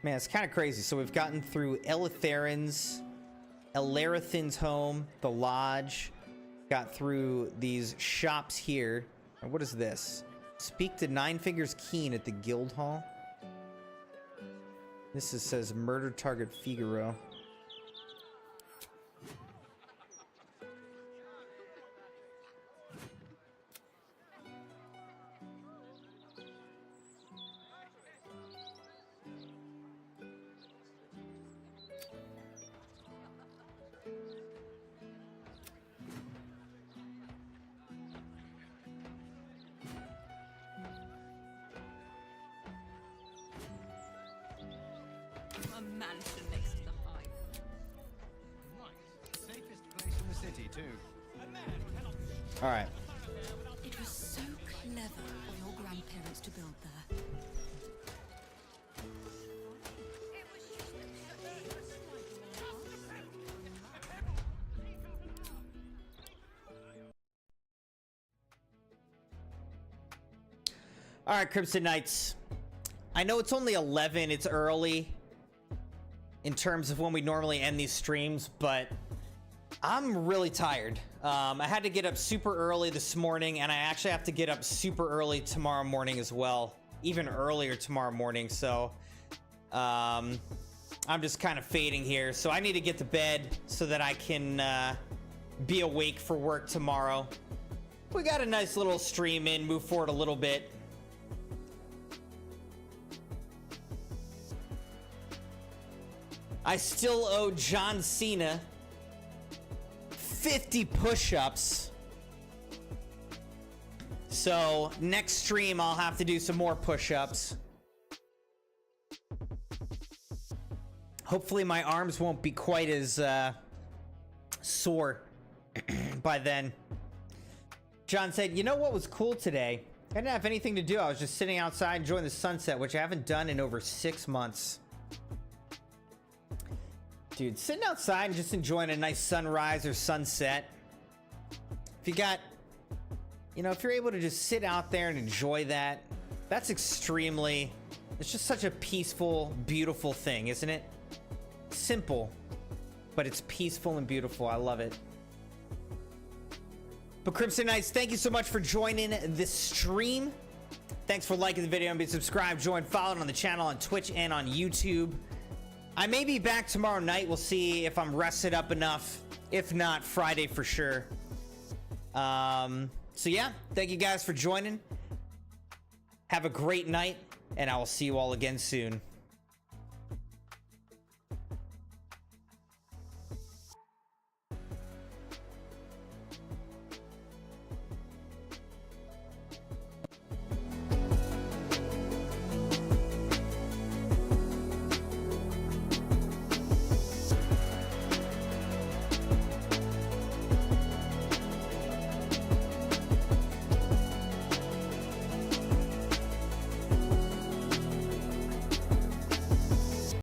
Man, it's kind of crazy. So we've gotten through Elitharin's home, the lodge, got through these shops here. And what is this? Speak to Nine Fingers Keen at the guild hall. This says murder target Figaro. A mansion next to the hive. Safest place in the city, too. All right. It was so clever of your grandparents to build there. All right, Crimson Knights. I know it's only 11, it's early in terms of when we normally end these streams, but I'm really tired. I had to get up super early this morning, and I actually have to get up super early tomorrow morning as well, even earlier tomorrow morning. So I'm just kind of fading here. So I need to get to bed so that I can be awake for work tomorrow. We got a nice little stream in, move forward a little bit. I still owe John Cena 50 push-ups. So next stream I'll have to do some more push-ups. Hopefully my arms won't be quite as sore by then. John said, you know what was cool today? I didn't have anything to do. I was just sitting outside enjoying the sunset, which I haven't done in over 6 months. Dude, sitting outside and just enjoying a nice sunrise or sunset. If you got, you know, if you're able to just sit out there and enjoy that, that's extremely, it's just such a peaceful, beautiful thing, isn't it? Simple, but it's peaceful and beautiful. I love it. But Crimson Knights, thank you so much for joining this stream. Thanks for liking the video and be subscribed, join, following on the channel on Twitch and on YouTube. I may be back tomorrow night. We'll see if I'm rested up enough. If not, Friday for sure. So yeah, thank you guys for joining. Have a great night, and I will see you all again soon.